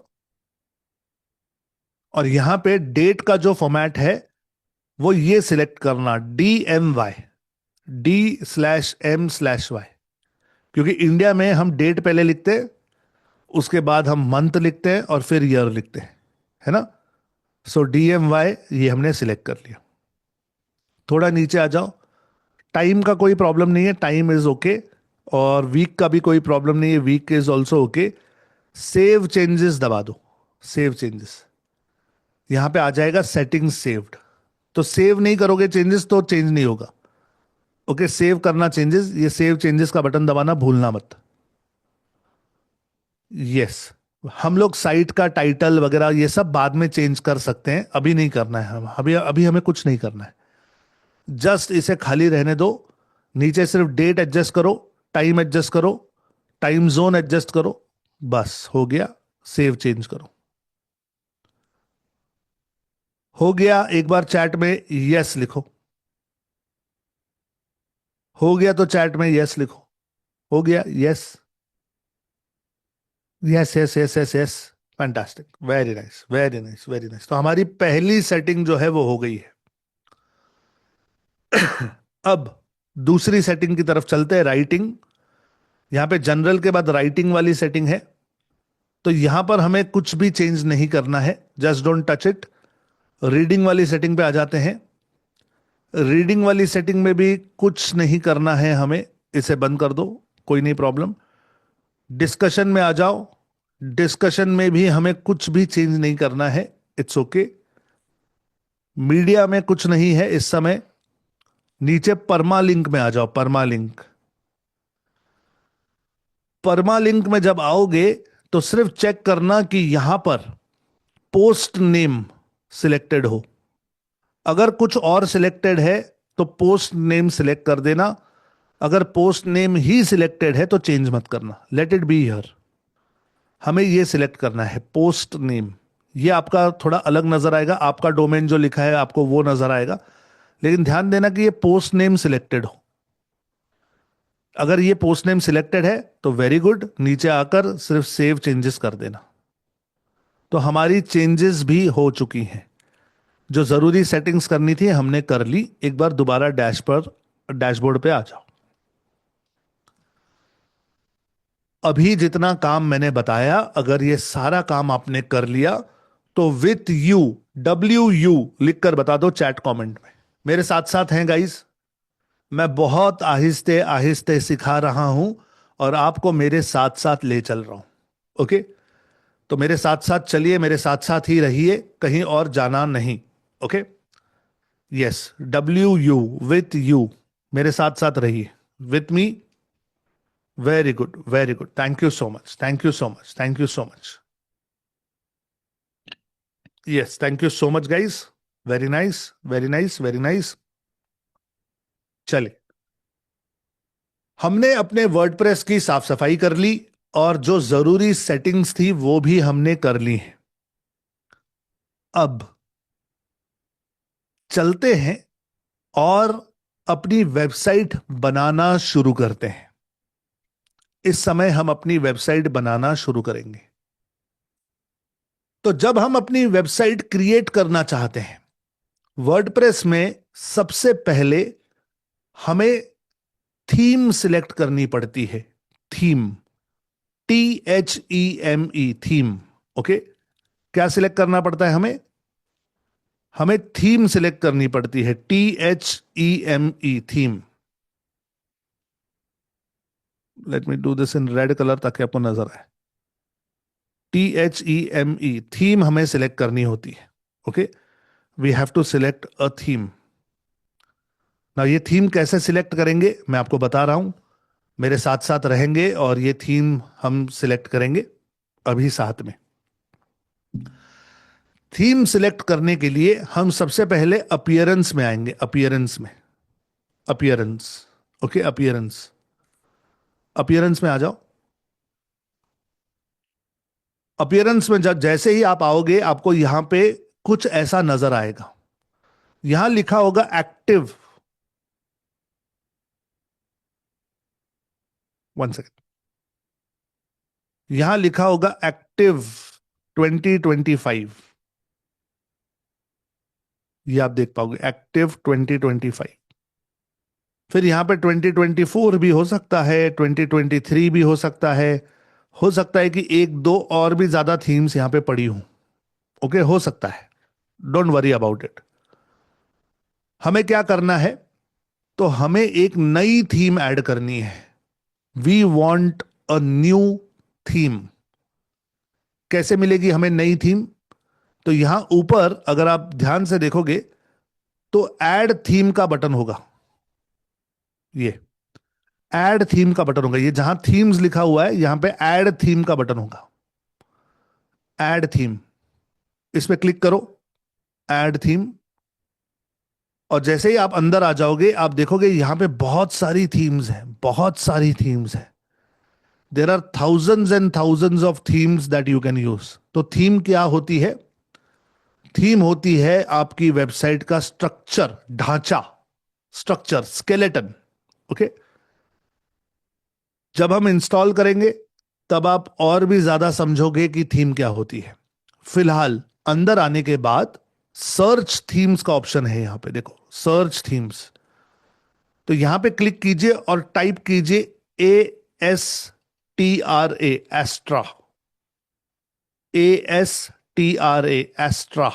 और यहां पे डेट का जो फॉर्मेट है वो ये सिलेक्ट करना, DMY, D/M/Y, क्योंकि इंडिया में हम डेट पहले लिखते हैं, उसके बाद हम मंथ लिखते हैं और फिर ईयर लिखते हैं, है ना। सो DMY ये हमने सिलेक्ट कर लिया। थोड़ा नीचे आ जाओ, टाइम का कोई प्रॉब्लम नहीं है, टाइम इज ओके, और वीक का भी कोई प्रॉब्लम नहीं है, week is also okay. Save changes दबा दो, सेव चेंजेस, यहां पे आ जाएगा सेटिंग्स सेव्ड। तो सेव नहीं करोगे चेंजेस तो चेंज नहीं होगा। ओके, सेव करना चेंजेस, ये सेव चेंजेस का बटन दबाना भूलना मत। यस, हम लोग साइट का टाइटल वगैरह ये सब बाद में चेंज कर सकते हैं, अभी नहीं करना है, हम अभी अभी हमें कुछ नहीं करना है, जस्ट इसे खाली रहने दो। नीचे सिर्फ डेट एडजस्ट करो, टाइम एडजस्ट करो, टाइम जोन एडजस्ट करो, बस हो गया। सेव चेंज करो, हो गया। एक बार चैट में यस लिखो, हो गया तो चैट में यस लिखो, हो गया, yes, yes yes yes yes yes, fantastic, very nice very nice very nice. तो हमारी पहली सेटिंग जो है वो हो गई है। अब दूसरी सेटिंग की तरफ चलते हैं, राइटिंग। यहां पे जनरल के बाद राइटिंग वाली सेटिंग है, तो यहां पर हमें कुछ भी चेंज नहीं करना है, just don't touch it. Reading वाली सेटिंग पे आ जाते हैं, रीडिंग वाली सेटिंग में भी कुछ नहीं करना है हमें, इसे बंद कर दो, कोई नहीं प्रॉब्लम। डिस्कशन में आ जाओ, डिस्कशन में भी हमें कुछ भी चेंज नहीं करना है, इट्स ओके। मीडिया में कुछ नहीं है इस समय। नीचे परमालिंक में आ जाओ, परमालिंक, परमालिंक में जब आओगे तो सिर्फ चेक करना कि यहां पर पोस्ट नेम सिलेक्टेड हो। अगर कुछ और सिलेक्टेड है तो पोस्ट नेम सिलेक्ट कर देना, अगर पोस्ट नेम ही सिलेक्टेड है तो चेंज मत करना, लेट इट बी हियर। हमें ये सिलेक्ट करना है पोस्ट नेम, ये आपका थोड़ा अलग नजर आएगा, आपका डोमेन जो लिखा है आपको वो नजर आएगा, लेकिन ध्यान देना कि ये पोस्ट नेम सिलेक्टेड हो। अगर ये पोस्ट नेम सिलेक्टेड है तो वेरी गुड, नीचे आकर सिर्फ सेव चेंजेस कर देना। तो हमारी चेंजेस भी हो चुकी हैं, जो जरूरी सेटिंग्स करनी थी हमने कर ली। एक बार दोबारा डैशबोर्ड पे आ जाओ। अभी जितना काम मैंने बताया, अगर ये सारा काम आपने कर लिया तो विथ यू, WU लिखकर बता दो चैट कमेंट में। मेरे साथ साथ हैं गाइस, मैं बहुत आहिस्ते आहिस्ते सिखा रहा हूं और आपको मेरे साथ साथ ले चल रहा हूं। ओके, तो मेरे साथ साथ चलिए, मेरे साथ साथ ही रहिए, कहीं और जाना नहीं। Okay, yes, WU, with you, मेरे साथ साथ रहिए, with me. Very good very good, thank you so much, thank you so much, thank you so much. Yes, thank you so much guys, very nice very nice very nice. चलिए, हमने अपने WordPress की साफ सफाई कर ली और जो जरूरी सेटिंग्स थी वो भी हमने कर ली हैं। अब चलते हैं और अपनी वेबसाइट बनाना शुरू करते हैं। इस समय हम अपनी वेबसाइट बनाना शुरू करेंगे। तो जब हम अपनी वेबसाइट क्रिएट करना चाहते हैं वर्डप्रेस में, सबसे पहले हमें थीम सिलेक्ट करनी पड़ती है। Theme, THEME, theme. ओके, क्या सिलेक्ट करना पड़ता है हमें? हमें थीम सिलेक्ट करनी पड़ती है, THEME, theme. Let me do this in red colour ताकि आपको नजर आए। THEME, थीम हमें सिलेक्ट करनी होती है। Okay, we have to select a theme. ना ये थीम कैसे सिलेक्ट करेंगे मैं आपको बता रहा हूं, मेरे साथ साथ रहेंगे और ये थीम हम सिलेक्ट करेंगे अभी साथ में। थीम सिलेक्ट करने के लिए हम सबसे पहले अपीयरेंस में आएंगे, अपीयरेंस में। अपीयरेंस, ओके, अपीयरेंस, अपीयरेंस में आ जाओ। अपीयरेंस में जैसे ही आप आओगे आपको यहां पे कुछ ऐसा नजर आएगा। यहां लिखा होगा एक्टिव, 1 सेकेंड, यहां लिखा होगा एक्टिव 2025, ये आप देख पाओगे एक्टिव 2025। फिर यहां पे 2024 भी हो सकता है, 2023 भी हो सकता है कि एक दो और भी ज्यादा थीम्स यहां पे पड़ी हूं। ओके, हो सकता है, डोंट वरी अबाउट इट। हमें क्या करना है, तो हमें एक नई थीम ऐड करनी है। We want a new theme. कैसे मिलेगी हमें नई थीम? तो यहां ऊपर अगर आप ध्यान से देखोगे तो ऐड थीम का बटन होगा, ये ऐड थीम का बटन होगा, ये जहां थीम्स लिखा हुआ है यहां पे ऐड थीम का बटन होगा। ऐड थीम, इस पे क्लिक करो, ऐड थीम। और जैसे ही आप अंदर आ जाओगे आप देखोगे यहां पे बहुत सारी थीम्स हैं, बहुत सारी थीम्स हैं। There are thousands and thousands of themes that you can use. तो थीम क्या होती है? थीम होती है आपकी वेबसाइट का स्ट्रक्चर, ढांचा, स्ट्रक्चर, स्केलेटन। ओके, जब हम इंस्टॉल करेंगे तब आप और भी ज्यादा समझोगे कि थीम क्या होती है। फिलहाल अंदर आने के बाद सर्च थीम्स का ऑप्शन है, यहां पे देखो सर्च थीम्स। तो यहां पे क्लिक कीजिए और टाइप कीजिए ASTRA, एस्ट्रा, ASTRA, एस्ट्रा।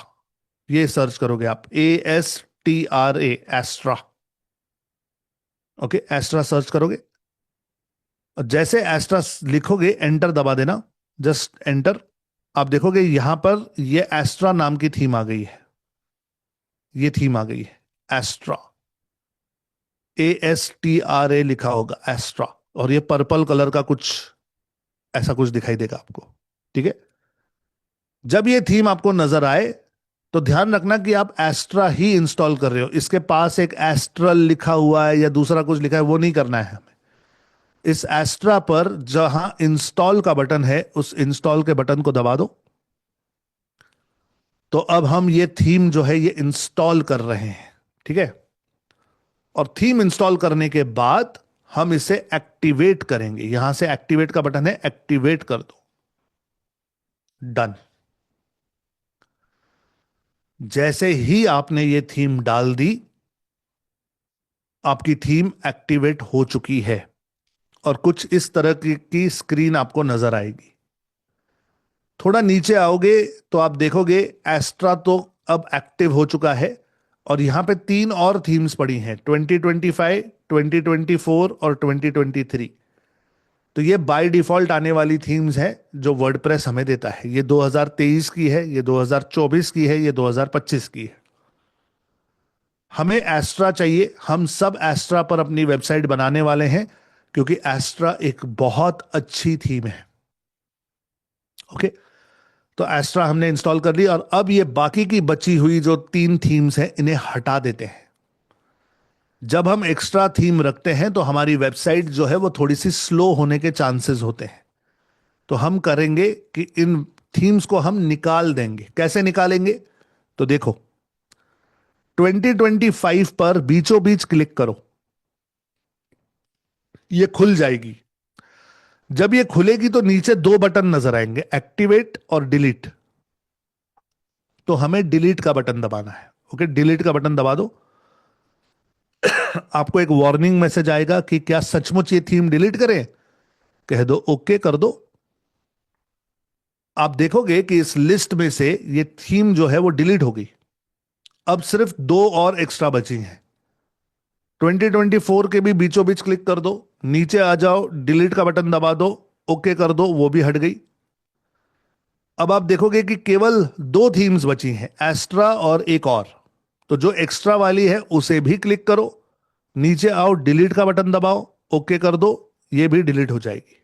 ये सर्च करोगे आप, ASTRA, Astra. Okay, Astra search करोगे और जैसे एस्ट्रा लिखोगे एंटर दबा देना, जस्ट एंटर। आप देखोगे यहां पर ये एस्ट्रा नाम की थीम आ गई है, ये थीम आ गई है एस्ट्रा, ASTRA लिखा होगा एस्ट्रा, और ये पर्पल कलर का कुछ ऐसा कुछ दिखाई देगा आपको। ठीक है, जब ये थीम आपको नजर आए तो ध्यान रखना कि आप एस्ट्रा ही इंस्टॉल कर रहे हो। इसके पास एक एस्ट्रल लिखा हुआ है या दूसरा कुछ लिखा है, वो नहीं करना है हमें। इस एस्ट्रा पर जहां इंस्टॉल का बटन है उस इंस्टॉल के बटन को दबा दो। तो अब हम ये थीम जो है ये इंस्टॉल कर रहे हैं। ठीक है, और थीम इंस्टॉल करने के बाद हम इसे एक्टिवेट करेंगे। यहां से एक्टिवेट का बटन है, एक्टिवेट कर दो, डन। जैसे ही आपने ये थीम डाल दी आपकी थीम एक्टिवेट हो चुकी है और कुछ इस तरह की स्क्रीन आपको नजर आएगी। थोड़ा नीचे आओगे तो आप देखोगे एस्ट्रा तो अब एक्टिव हो चुका है और यहां पे 3 और थीम्स पड़ी हैं, 2025, 2024 और 2023। तो ये बाय डिफॉल्ट आने वाली थीम्स हैं जो वर्डप्रेस हमें देता है। ये 2023 की है, ये 2024 की है, ये 2025 की है। हमें एस्ट्रा चाहिए, हम सब एस्ट्रा पर अपनी वेबसाइट बनाने वाले हैं क्योंकि एस्ट्रा एक बहुत अच्छी थीम है। ओके, तो एस्ट्रा हमने इंस्टॉल कर ली और अब ये बाकी की बची हुई जो 3 थीम्स हैं इन्हें हटा देते हैं। जब हम एक्स्ट्रा थीम रखते हैं तो हमारी वेबसाइट जो है वो थोड़ी सी स्लो होने के चांसेस होते हैं। तो हम करेंगे कि इन थीम्स को हम निकाल देंगे। कैसे निकालेंगे? तो देखो 2025 पर बीचों बीच क्लिक करो, ये खुल जाएगी। जब ये खुलेगी तो नीचे 2 बटन नजर आएंगे, एक्टिवेट और डिलीट। तो हमें डिलीट का बटन दबाना है। ओके, डिलीट का बटन दबा दो। आपको एक वार्निंग मैसेज आएगा कि क्या सचमुच ये थीम डिलीट करें? कह दो ओके, कर दो। आप देखोगे कि इस लिस्ट में से ये थीम जो है वो डिलीट हो गई। अब सिर्फ 2 और एक्स्ट्रा बची हैं। 2024 के भी बीचों बीच क्लिक कर दो, नीचे आ जाओ, डिलीट का बटन दबा दो, ओके कर दो, वो भी हट गई। अब आप देखोगे कि केवल 2 थीम्स बची हैं, एस्ट्रा और एक और। तो जो एक्स्ट्रा वाली है उसे भी क्लिक करो, नीचे आओ, डिलीट का बटन दबाओ, ओके कर दो, ये भी डिलीट हो जाएगी।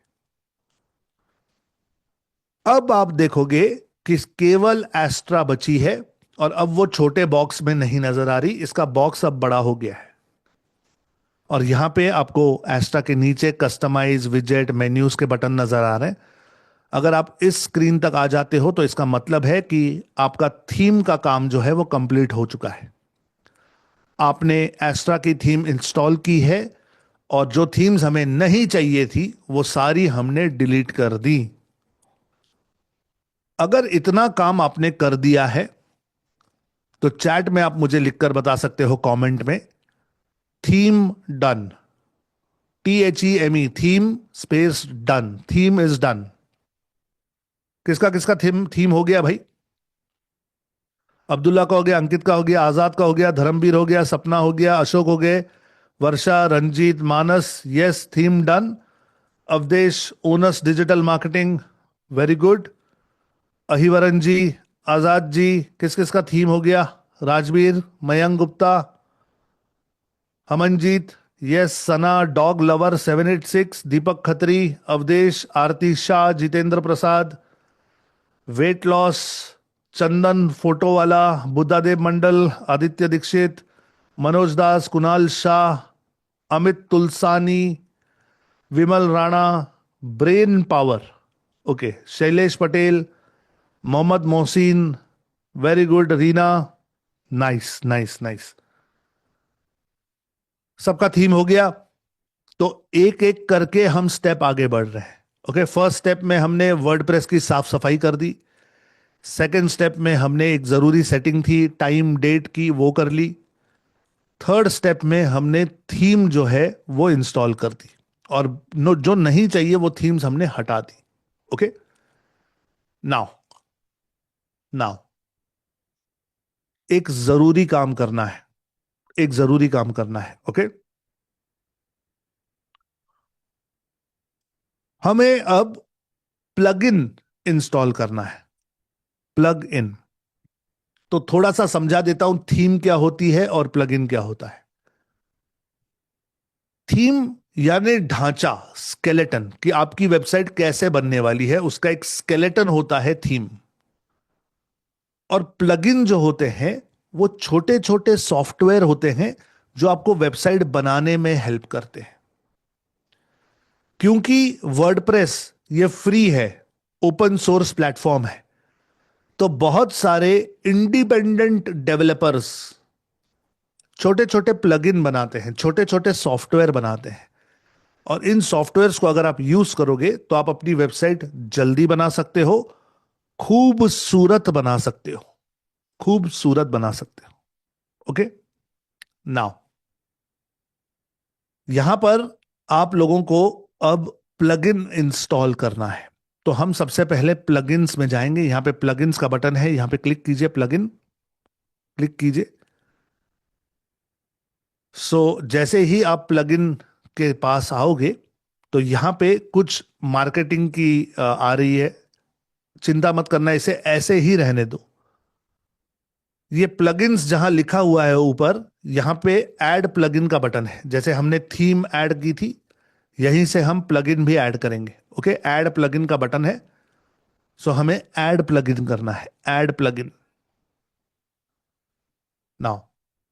अब आप देखोगे कि केवल एस्ट्रा बची है और अब वो छोटे बॉक्स में नहीं नजर आ रही, इसका बॉक्स अब बड़ा हो गया है। और यहां पे आपको एस्ट्रा के नीचे कस्टमाइज विजेट मेन्यूज के बटन नजर आ रहे हैं। अगर आप इस स्क्रीन तक आ जाते हो तो इसका मतलब है कि आपका थीम का काम जो है वो कंप्लीट हो चुका है। आपने एस्ट्रा की थीम इंस्टॉल की है और जो थीम्स हमें नहीं चाहिए थी वो सारी हमने डिलीट कर दी। अगर इतना काम आपने कर दिया है तो चैट में आप मुझे लिखकर बता सकते हो कमेंट में, theme done, THEME, theme space done, theme is done. किसका किसका थीम थीम हो गया भाई? अब्दुल्ला का हो गया, अंकित का हो गया, आजाद का हो गया, धर्मवीर हो गया, सपना हो गया, अशोक हो गए, Varsha, Ranjeet, Manas, yes theme done. Awdesh, Onus digital marketing, very good. Ahivaran ji, Azad ji, किस किस का थीम हो गया? Rajveer, Mayank Gupta, Hamanjeet, yes, Sana, dog lover 786, Deepak Khatri, Awdesh, Aarti Shah, Jitendra Prasad, weight loss, Chandan photo वाला, Buddhadev Mandal, Aditya Dikshit, Manoj Das, Kunal Shah, Amit Tulsani, Vimal Rana, brain power, okay, Shailesh Patel, Mohammed Mohsin, very good, Reena, nice nice nice. सबका थीम हो गया। तो एक एक करके हम स्टेप आगे बढ़ रहे हैं। ओके, फर्स्ट स्टेप में हमने वर्डप्रेस की साफ सफाई कर दी। सेकंड स्टेप में हमने एक जरूरी सेटिंग थी टाइम डेट की, वो कर ली। थर्ड स्टेप में हमने थीम जो है वो इंस्टॉल कर दी और जो नहीं चाहिए वो थीम्स हमने हटा दी। ओके, नाउ नाउ एक जरूरी काम करना है, एक जरूरी काम करना है। ओके, हमें अब प्लगइन इंस्टॉल करना है। प्लग इन, तो थोड़ा सा समझा देता हूं थीम क्या होती है और प्लगइन क्या होता है। थीम यानी ढांचा, स्केलेटन, कि आपकी वेबसाइट कैसे बनने वाली है, उसका एक स्केलेटन होता है थीम। और प्लगइन जो होते हैं वो छोटे छोटे सॉफ्टवेयर होते हैं जो आपको वेबसाइट बनाने में हेल्प करते हैं। क्योंकि वर्डप्रेस ये फ्री है, ओपन सोर्स प्लेटफॉर्म है, तो बहुत सारे इंडिपेंडेंट डेवलपर्स छोटे छोटे प्लगइन बनाते हैं, छोटे छोटे सॉफ्टवेयर बनाते हैं। और इन सॉफ्टवेयर्स को अगर आप यूज करोगे तो आप अपनी वेबसाइट जल्दी बना सकते हो, खूबसूरत बना सकते हो, खूबसूरत बना सकते हो। ओके, नाउ यहां पर आप लोगों को अब प्लगइन इंस्टॉल करना है। तो हम सबसे पहले प्लगइन्स में जाएंगे। यहां पे प्लगइन्स का बटन है, यहां पे क्लिक कीजिए, प्लगइन क्लिक कीजिए। जैसे ही आप प्लगइन के पास आओगे तो यहां पे कुछ मार्केटिंग की आ रही है, चिंता मत करना, इसे ऐसे ही रहने दो। ये प्लगइन्स जहां लिखा हुआ है ऊपर, यहां पे ऐड प्लगइन का बटन है। जैसे हमने थीम ऐड की थी, यहीं से हम प्लगइन भी ऐड करेंगे। ओके, ऐड प्लगइन का बटन है। हमें ऐड प्लगइन करना है, ऐड प्लगइन। नाउ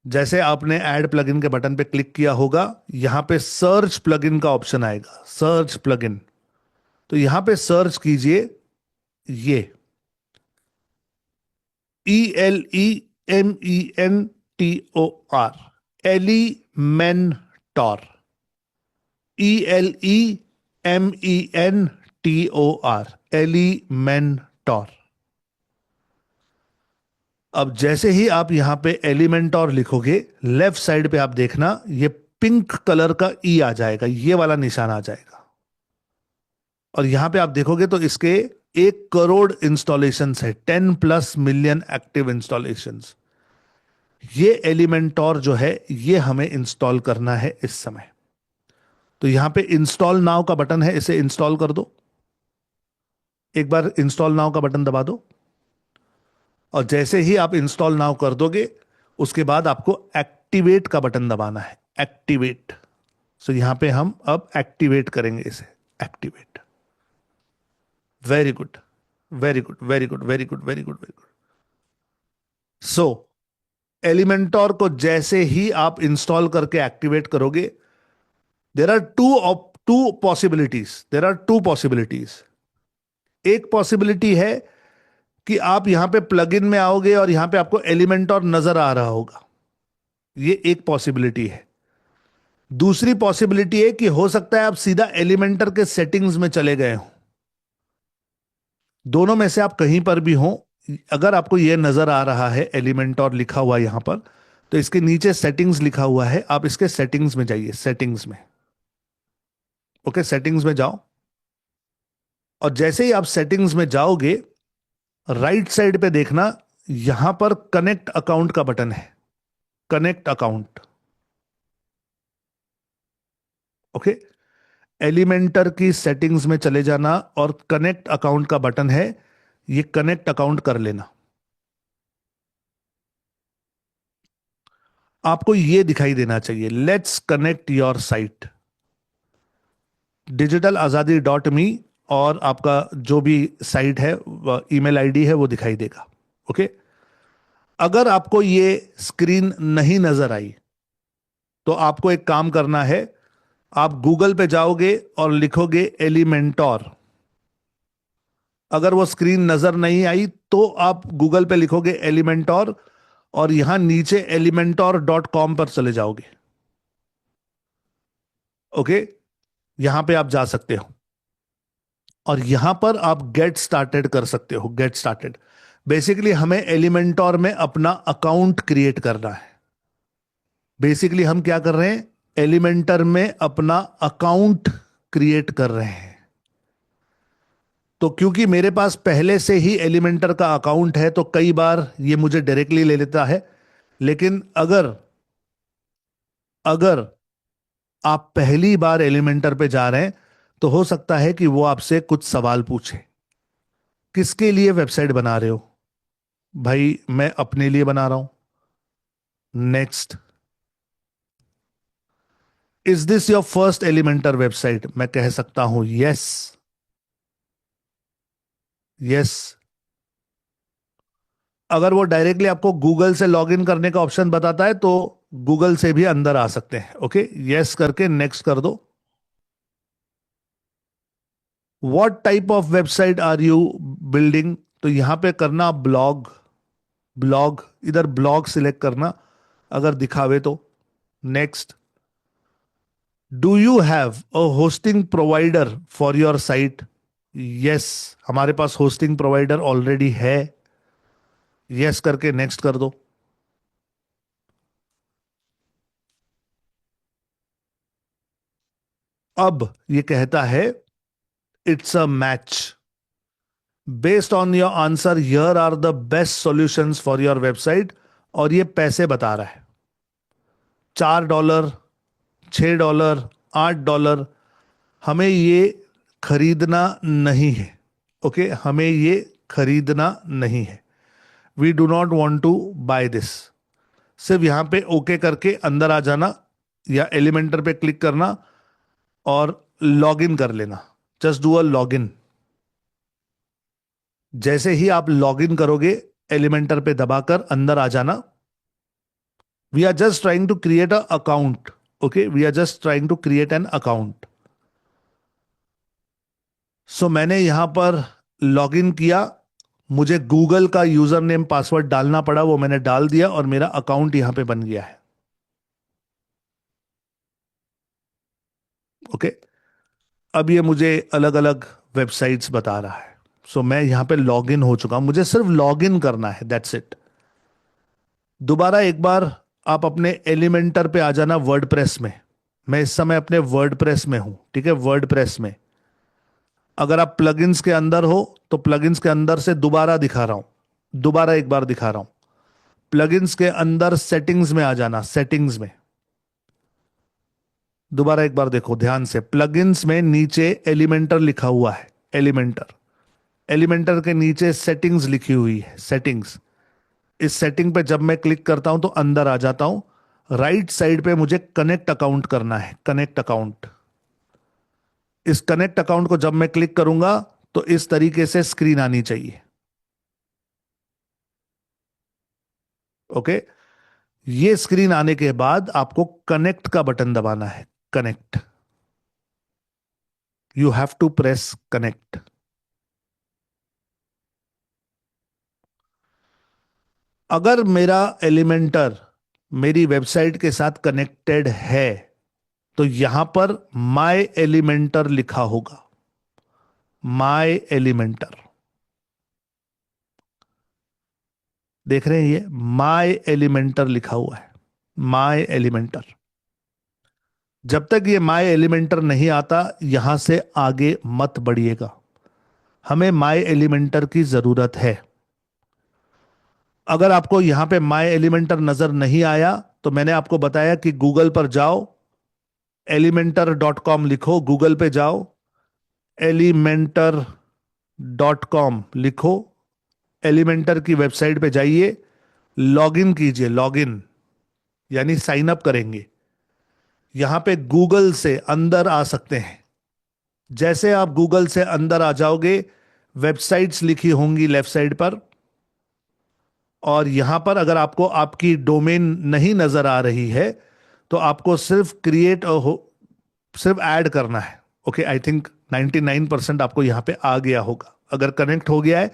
जैसे आपने ऐड प्लगइन के बटन पे क्लिक किया होगा, यहां पे सर्च प्लगइन का ऑप्शन आएगा, सर्च प्लगइन। तो यहां पे सर्च कीजिए ये ELEMENTOR, एलिमेंटोर, ELEMENTOR, एलिमेंटोर। अब जैसे ही आप यहां पे एलिमेंटोर लिखोगे, लेफ्ट साइड पे आप देखना ये पिंक कलर का ई आ जाएगा, ये वाला निशान आ जाएगा। और यहां पे आप देखोगे तो इसके 1 करोड़ इंस्टॉलेशन है, 10+ मिलियन एक्टिव इंस्टॉलेशन। ये एलिमेंटोर जो है ये हमें इंस्टॉल करना है इस समय। तो यहां पे इंस्टॉल नाउ का बटन है, इसे इंस्टॉल कर दो। एक बार इंस्टॉल नाउ का बटन दबा दो और जैसे ही आप इंस्टॉल नाउ कर दोगे उसके बाद आपको एक्टिवेट का बटन दबाना है, एक्टिवेट। यहां पे हम अब एक्टिवेट करेंगे इसे, activate. Very good, very good, very good, very good, very good, very good. Elementor को जैसे ही आप इंस्टॉल करके एक्टिवेट करोगे, देर आर टू पॉसिबिलिटीज। एक पॉसिबिलिटी है कि आप यहां पे प्लगइन में आओगे और यहां पे आपको एलिमेंटोर नजर आ रहा होगा, ये एक पॉसिबिलिटी है। दूसरी पॉसिबिलिटी है कि हो सकता है आप सीधा एलिमेंटर के सेटिंग्स में चले गए हो। दोनों में से आप कहीं पर भी हो, अगर आपको यह नजर आ रहा है एलिमेंटोर लिखा हुआ यहां पर, तो इसके नीचे सेटिंग्स लिखा हुआ है, आप इसके सेटिंग्स में जाइए, सेटिंग्स में। ओके, सेटिंग्स में जाओ, और जैसे ही आप सेटिंग्स में जाओगे, राइट साइड पे देखना, यहां पर कनेक्ट अकाउंट का बटन है, कनेक्ट अकाउंट। ओके, एलिमेंटर की सेटिंग्स में चले जाना और कनेक्ट अकाउंट का बटन है, ये कनेक्ट अकाउंट कर लेना। आपको ये दिखाई देना चाहिए, let's connect your site, digitalazaadi.me, और आपका जो भी साइट है, ईमेल आईडी है, वो दिखाई देगा। ओके, अगर आपको ये स्क्रीन नहीं नजर आई तो आपको एक काम करना है, आप गूगल पे जाओगे और लिखोगे एलिमेंटोर। अगर वो स्क्रीन नजर नहीं आई तो आप गूगल पे लिखोगे एलिमेंटोर, और यहां नीचे elementor.com पर चले जाओगे। ओके, यहां पे आप जा सकते हो और यहां पर आप गेट स्टार्टेड कर सकते हो। गेट स्टार्टेड, बेसिकली हमें एलिमेंटोर में अपना अकाउंट क्रिएट करना है। बेसिकली हम क्या कर रहे हैं, एलिमेंटर में अपना अकाउंट क्रिएट कर रहे हैं। तो क्योंकि मेरे पास पहले से ही एलिमेंटर का अकाउंट है, तो कई बार ये मुझे डायरेक्टली ले लेता है। लेकिन अगर अगर आप पहली बार एलिमेंटर पे जा रहे हैं, तो हो सकता है कि वो आपसे कुछ सवाल पूछे। किसके लिए वेबसाइट बना रहे हो? भाई मैं अपने लिए बना रहा हूं। Next, is this your first Elementor website? मैं कह सकता हूं यस, यस। अगर वो डायरेक्टली आपको गूगल से लॉगिन करने का ऑप्शन बताता है, तो गूगल से भी अंदर आ सकते हैं। ओके, यस करके नेक्स्ट कर दो। What type of website are you building? तो यहां पे करना ब्लॉग, ब्लॉग, इधर ब्लॉग सिलेक्ट करना अगर दिखावे तो। Next, do you have a hosting provider for your site? Yes, हमारे पास होस्टिंग प्रोवाइडर ऑलरेडी है। यस करके नेक्स्ट कर दो। अब ये कहता है it's a match, based on your answer here are the best solutions for your website. और ये पैसे बता रहा है, $4, $6, $8। हमें ये खरीदना नहीं है। ओके, हमें ये खरीदना नहीं है। We do not want to buy this. सिर्फ यहां पे ओके करके अंदर आ जाना, या एलिमेंटर पे क्लिक करना और लॉग इन कर लेना। Just do a log in. जैसे ही आप लॉग इन करोगे, एलिमेंटर पे दबाकर अंदर आ जाना। We are just trying to create a account. Okay, we are just trying to create an account. So मैंने यहां पर लॉग इन किया, मुझे गूगल का यूजर नेम पासवर्ड डालना पड़ा, वो मैंने डाल दिया और मेरा अकाउंट यहां पे बन गया है। ओके, अब ये मुझे अलग अलग वेबसाइट्स बता रहा है। सो मैं यहां पे लॉग इन हो चुका हूं, मुझे सिर्फ लॉग इन करना है, दैट्स इट। दोबारा एक बार आप अपने एलिमेंटर पे आ जाना, वर्डप्रेस में। मैं इस समय अपने वर्डप्रेस में हूं, ठीक है, वर्डप्रेस में। अगर आप प्लगइन्स के अंदर हो तो प्लगइन्स के अंदर से दोबारा दिखा रहा हूं, दोबारा एक बार दिखा रहा हूं। प्लगइन्स के अंदर सेटिंग्स में आ जाना, सेटिंग्स में। दोबारा एक बार देखो ध्यान से, प्लगइन्स में नीचे एलिमेंटर लिखा हुआ है, एलिमेंटर। एलिमेंटर के नीचे सेटिंग्स लिखी हुई है, सेटिंग्स। इस सेटिंग पे जब मैं क्लिक करता हूं तो अंदर आ जाता हूं। राइट साइड पे मुझे कनेक्ट अकाउंट करना है, कनेक्ट अकाउंट। इस कनेक्ट अकाउंट को जब मैं क्लिक करूंगा तो इस तरीके से स्क्रीन आनी चाहिए। ओके, ये स्क्रीन आने के बाद आपको कनेक्ट का बटन दबाना है, connect. You have to press connect. अगर मेरा एलिमेंटर मेरी वेबसाइट के साथ कनेक्टेड है तो यहां पर माय एलिमेंटर लिखा होगा। माय एलिमेंटर, देख रहे हैं ये माय एलिमेंटर लिखा हुआ है। माय एलिमेंटर, जब तक ये माय एलिमेंटर नहीं आता यहां से आगे मत बढ़िएगा। हमें माय एलिमेंटर की जरूरत है। अगर आपको यहां पे माय एलिमेंटर नजर नहीं आया तो मैंने आपको बताया कि गूगल पर जाओ, एलिमेंटर.com लिखो, गूगल पे जाओ, एलिमेंटर.com लिखो, एलिमेंटर की वेबसाइट पे जाइए, लॉगिन कीजिए। लॉगिन यानी साइन अप करेंगे। यहां पे गूगल से अंदर आ सकते हैं। जैसे आप गूगल से अंदर आ जाओगे, वेबसाइट्स लिखी होंगी लेफ्ट साइड पर, और यहां पर अगर आपको आपकी डोमेन नहीं नजर आ रही है तो आपको सिर्फ क्रिएट सिर्फ ऐड करना है। ओके, आई थिंक 99% आपको यहां पे आ गया होगा। अगर कनेक्ट हो गया है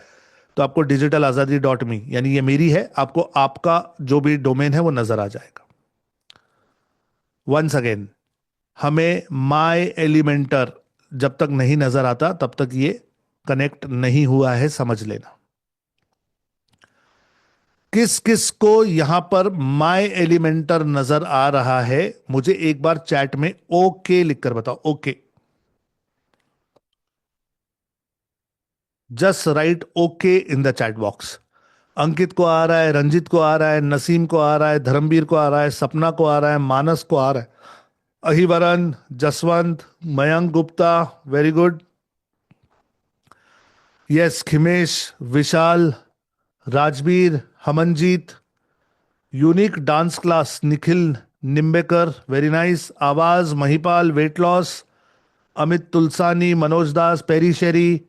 तो आपको digitalazadi.me, यानी ये मेरी है, आपको आपका जो भी डोमेन है वो नजर आ जाएगा। वंस अगेन, हमें माय एलिमेंटर जब तक नहीं नजर आता तब तक ये कनेक्ट नहीं हुआ है, समझ लेना। किस किस को यहां पर माय एलिमेंटर नजर आ रहा है मुझे एक बार चैट में ओके लिखकर बताओ। Okay, just write okay in the chat box. Ankit को आ रहा है, रंजित को आ रहा है, नसीम को आ रहा है, धर्मवीर को आ रहा है, सपना को आ रहा है, मानस को आ रहा है, Ahivaran, Jaswant, Mayank Gupta, very good. Yes, Khimesh, Vishal, Rajveer, Hamanjeet, unique dance class, Nikhil Nimbekar, very nice, Awaaz, Mahipal, weight loss, Amit Tulsani, Manoj Das, Perry Sherry,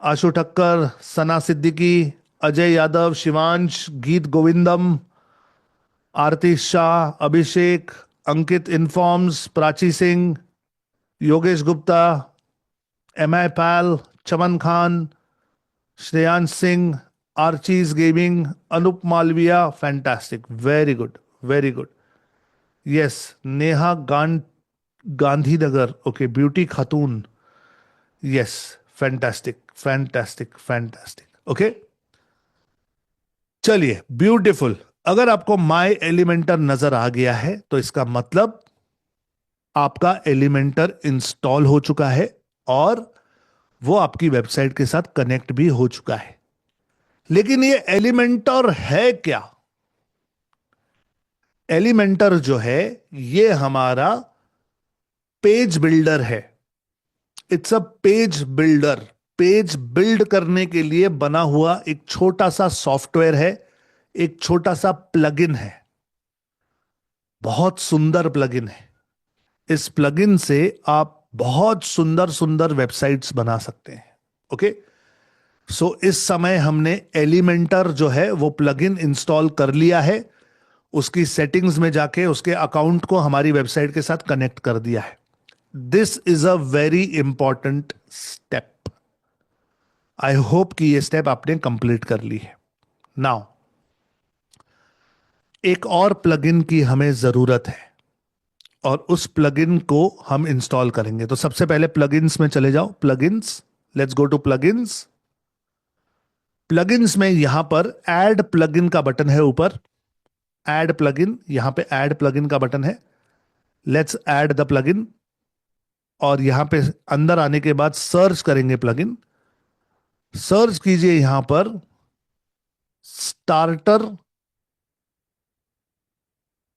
Ashu Thakkar, Sana Siddiqui, Ajay Yadav, Shivansh, Geet Govindam, Aarti Shah, Abhishek, Ankit informs, Prachi Singh, Yogesh Gupta, M I Pal, Chaman Khan, Shreyansh Singh, Archies gaming, Anup Malviya, fantastic, very good, very good. Yes, Neha Gandhinagar, okay, beauty Khatoon, yes, fantastic fantastic fantastic. Okay, चलिए, beautiful. अगर आपको my Elementor नजर आ गया है तो इसका मतलब आपका एलिमेंटर इंस्टॉल हो चुका है और वो आपकी वेबसाइट के साथ कनेक्ट भी हो चुका है। लेकिन ये एलिमेंटर है क्या? एलिमेंटर जो है ये हमारा पेज बिल्डर है। It's a page builder. Page build करने के लिए बना हुआ एक छोटा सा सॉफ्टवेयर है, एक छोटा सा प्लगइन है। बहुत सुंदर प्लगइन है। इस प्लगइन से आप बहुत सुंदर सुंदर वेबसाइट्स बना सकते हैं। ओके, सो इस समय हमने एलिमेंटर जो है वो प्लगइन इंस्टॉल कर लिया है। उसकी सेटिंग्स में जाके उसके अकाउंट को हमारी वेबसाइट के साथ कनेक्ट कर दिया है। This is a very important step. I hope कि ये स्टेप आपने कंप्लीट कर ली है। नाउ, एक और प्लगइन की हमें जरूरत है और उस प्लगइन को हम इंस्टॉल करेंगे। तो सबसे पहले प्लगइन्स में चले जाओ। Plugins, let's go to plugins. Plugins में यहां पर ऐड प्लगइन का बटन है ऊपर। ऐड प्लगइन, यहां पे ऐड प्लगइन का बटन है। Let's add the plugin. और यहां पे अंदर आने के बाद सर्च करेंगे प्लगइन। सर्च कीजिए यहां पर स्टार्टर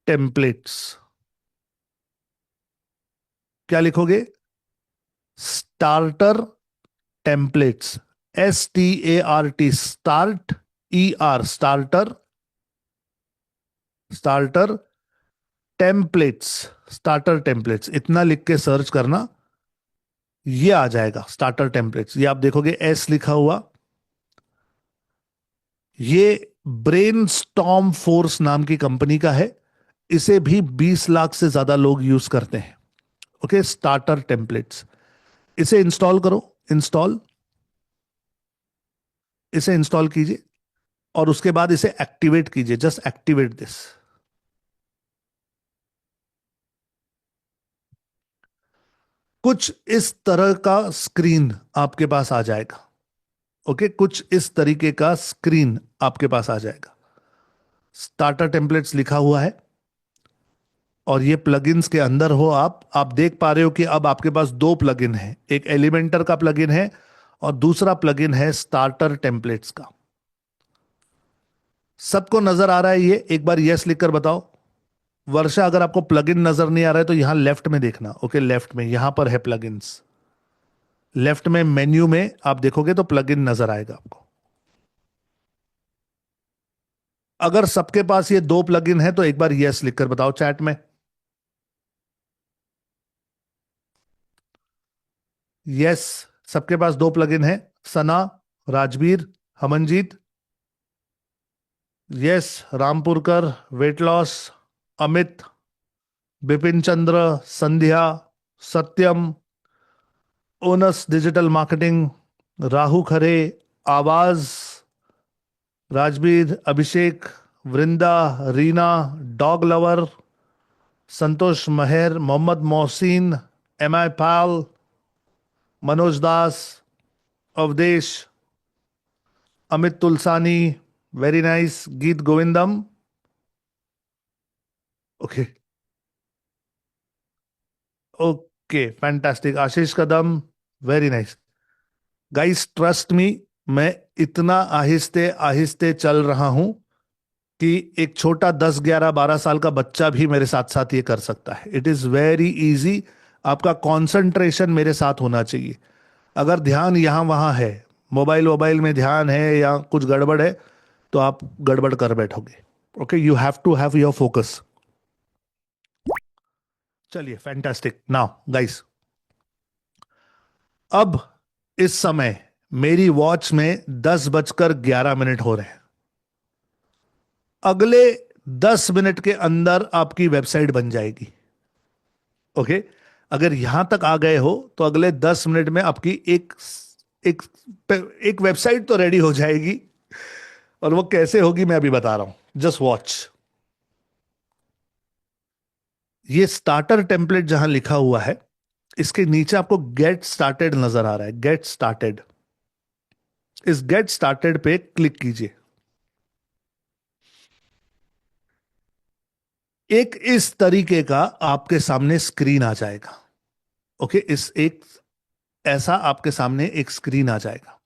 टेम्पलेट्स। क्या लिखोगे? Starter templates, START, start, ER, starter, starter templates, starter templates, इतना लिख के सर्च करना, ये आ जाएगा स्टार्टर टेम्पलेट्स। ये आप देखोगे S लिखा हुआ। ये ब्रेन स्टॉर्म फोर्स नाम की कंपनी का है। इसे भी 20 लाख से ज्यादा लोग यूज करते हैं। Okay, starter templates. इसे इंस्टॉल करो, इंस्टॉल, इसे इंस्टॉल कीजिए और उसके बाद इसे एक्टिवेट कीजिए, जस्ट एक्टिवेट दिस। कुछ इस तरह का स्क्रीन आपके पास आ जाएगा। ओके, कुछ इस तरीके का स्क्रीन आपके पास आ जाएगा। स्टार्टर टेम्पलेट्स लिखा हुआ है और ये प्लगइन्स के अंदर हो आप देख पा रहे हो कि अब आपके पास दो प्लगइन है, एक एलिमेंटर का प्लगइन है और दूसरा प्लगइन है स्टार्टर टेम्पलेट्स का। सबको नजर आ रहा है ये? एक बार यस लिखकर बताओ। वर्षा, अगर आपको प्लगइन नजर नहीं आ रहा है तो यहां लेफ्ट में देखना। ओके, लेफ्ट में यहां पर है प्लगइन्स, लेफ्ट में मेन्यू में आप देखोगे तो प्लगइन नजर आएगा आपको। अगर सबके पास ये दो प्लगइन है तो एक बार यस लिखकर बताओ चैट में। यस, सबके पास दो प्लगइन है। Sana, Rajveer, Hamanjeet, yes. Rampurkar, weight loss, Amit, Bipin Chandra, Sandhya, Satyam, Onus digital marketing, Rahu Khare, Awaaz, Rajveer, Abhishek, Vrinda, Reena, dog lover, Santosh Mahar, Mohammed Mohsin, M I Pal, Manoj Das, Awadhesh, Amit Tulsani, very nice, Geet Govindam. Okay, okay, fantastic, Ashish Kadam, very nice. Guys trust me, मैं इतना आहिस्ते आहिस्ते चल रहा हूं कि एक छोटा 10 11 12 साल का बच्चा भी मेरे साथ साथ ये कर सकता है। It is very easy. आपका कंसंट्रेशन मेरे साथ होना चाहिए। अगर ध्यान यहां वहां है, मोबाइल वोबाइल में ध्यान है या कुछ गड़बड़ है, तो आप गड़बड़ कर बैठोगे। Okay, you have to have your focus. चलिए, फैंटास्टिक। नाउ गाइस, अब इस समय मेरी वॉच में 10 बजकर 11 मिनट हो रहे हैं। अगले 10 मिनट के अंदर आपकी वेबसाइट बन जाएगी। ओके, अगर यहां तक आ गए हो तो अगले 10 मिनट में आपकी एक एक वेबसाइट तो रेडी हो जाएगी। और वो कैसे होगी मैं अभी बता रहा हूं, जस्ट वॉच। ये स्टार्टर टेम्पलेट जहां लिखा हुआ है, इसके नीचे आपको गेट स्टार्टेड नजर आ रहा है, गेट स्टार्टेड। इस गेट स्टार्टेड पे क्लिक कीजिए। एक इस तरीके का आपके सामने स्क्रीन आ जाएगा। ओके, इस एक ऐसा आपके सामने एक स्क्रीन आ जाएगा।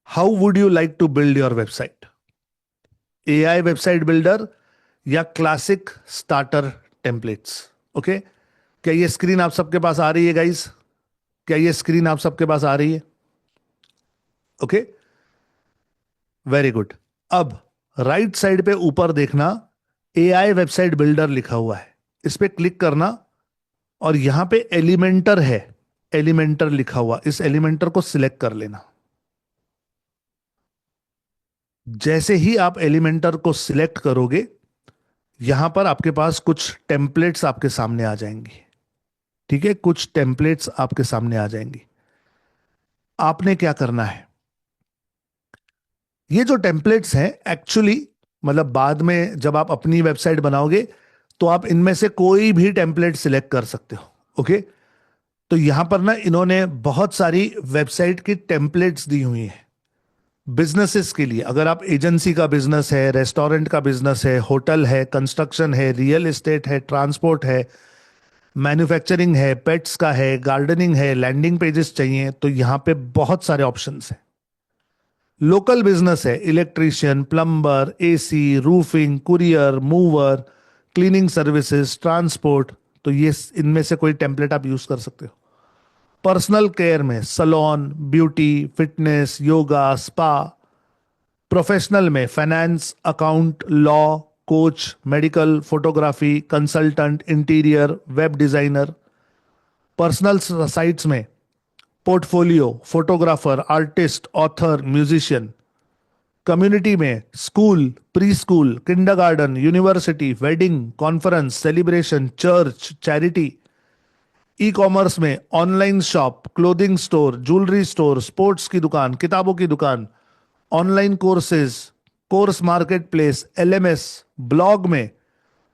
How would you like to build your website? AI website builder या क्लासिक स्टार्टर टेम्पलेट्स? ओके, क्या ये स्क्रीन आप सबके पास आ रही है गाइस? क्या ये स्क्रीन आप सबके पास आ रही है? Okay, very good. अब राइट साइड पे ऊपर देखना, एआई वेबसाइट बिल्डर लिखा हुआ है, इस पे क्लिक करना और यहां पे एलिमेंटर है, एलिमेंटर लिखा हुआ, इस एलिमेंटर को सिलेक्ट कर लेना। जैसे ही आप एलिमेंटर को सिलेक्ट करोगे, यहां पर आपके पास कुछ टेम्पलेट्स आपके सामने आ जाएंगी। ठीक है, कुछ टेम्पलेट्स आपके सामने आ जाएंगी। आपने क्या करना है, ये जो टेम्पलेट्स हैं एक्चुअली, मतलब बाद में जब आप अपनी वेबसाइट बनाओगे तो आप इनमें से कोई भी टेम्पलेट सिलेक्ट कर सकते हो। ओके, तो यहां पर ना इन्होंने बहुत सारी वेबसाइट की टेम्पलेट्स दी हुई हैं बिजनेसेस के लिए। अगर आप एजेंसी का बिजनेस है, रेस्टोरेंट का बिजनेस है, होटल है, कंस्ट्रक्शन है, रियल एस्टेट है, ट्रांसपोर्ट है, मैन्युफैक्चरिंग है, पेट्स का है, गार्डनिंग है, लैंडिंग पेजेस चाहिए, तो यहां पे बहुत सारे ऑप्शंस हैं। लोकल बिजनेस है, electrician, plumber, AC, roofing, courier, mover, cleaning services, transport, तो ये इनमें से कोई टेम्पलेट आप यूज कर सकते हो। पर्सनल केयर में salon, beauty, fitness, yoga, spa. Professional में finance, account, law, coach, medical, photography, consultant, interior, web designer. Personal sites में portfolio, photographer, artist, author, musician. Community में school, preschool, kindergarten, university, wedding, conference, celebration, church, charity. Ecommerce में online shop, clothing store, jewellery store, sports की दुकान, किताबों की दुकान, online courses, course marketplace, LMS, blog में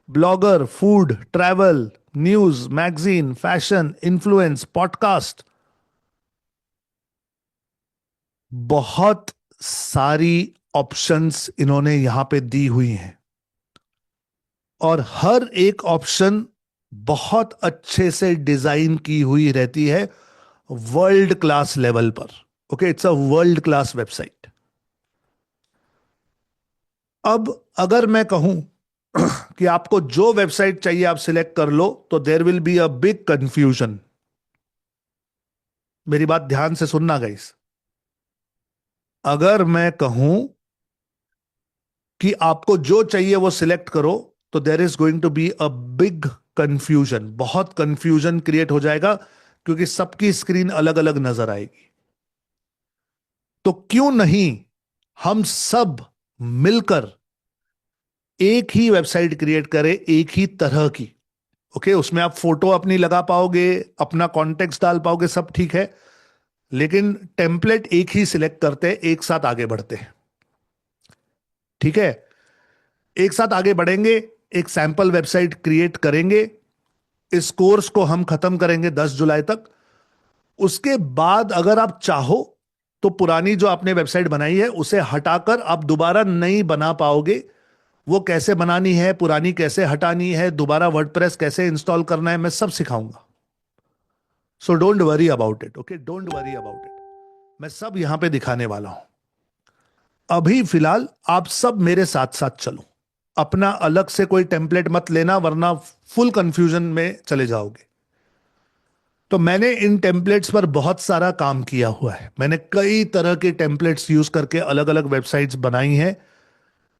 blogger, food, travel, news, magazine, fashion, influence, podcast, बहुत सारी options इन्होंने यहां पे दी हुई हैं और हर एक ऑप्शन बहुत अच्छे से डिजाइन की हुई रहती है वर्ल्ड क्लास लेवल पर। Okay, it's a world class website. अब अगर मैं कहूं कि आपको जो वेबसाइट चाहिए आप सिलेक्ट कर लो, तो there will be a big confusion. मेरी बात ध्यान से सुनना गाइस। अगर मैं कहूं कि आपको जो चाहिए वो सिलेक्ट करो, तो there is going to be a big confusion, बहुत कंफ्यूजन क्रिएट हो जाएगा, क्योंकि सबकी स्क्रीन अलग अलग नजर आएगी। तो क्यों नहीं हम सब मिलकर एक ही वेबसाइट क्रिएट करें, एक ही तरह की। ओके, उसमें आप फोटो अपनी लगा पाओगे, अपना कॉन्टेक्स्ट डाल पाओगे, सब ठीक है, लेकिन टेम्पलेट एक ही सिलेक्ट करते हैं, एक साथ आगे बढ़ते हैं। ठीक है, एक साथ आगे बढ़ेंगे, एक सैंपल वेबसाइट क्रिएट करेंगे। इस कोर्स को हम खत्म करेंगे 10 जुलाई तक। उसके बाद अगर आप चाहो तो पुरानी जो आपने वेबसाइट बनाई है उसे हटाकर आप दोबारा नई बना पाओगे। वो कैसे बनानी है, पुरानी कैसे हटानी है, दोबारा वर्डप्रेस कैसे इंस्टॉल करना है, मैं सब सिखाऊंगा। So don't worry about it. Okay, don't worry about it, मैं सब यहां पे दिखाने वाला हूं। अभी फिलहाल आप सब मेरे साथ साथ चलो। अपना अलग से कोई टेम्पलेट मत लेना, वरना फुल कंफ्यूजन में चले जाओगे। तो मैंने इन टेम्पलेट्स पर बहुत सारा काम किया हुआ है। मैंने कई तरह के टेम्पलेट्स यूज करके अलग अलग वेबसाइट्स बनाई हैं,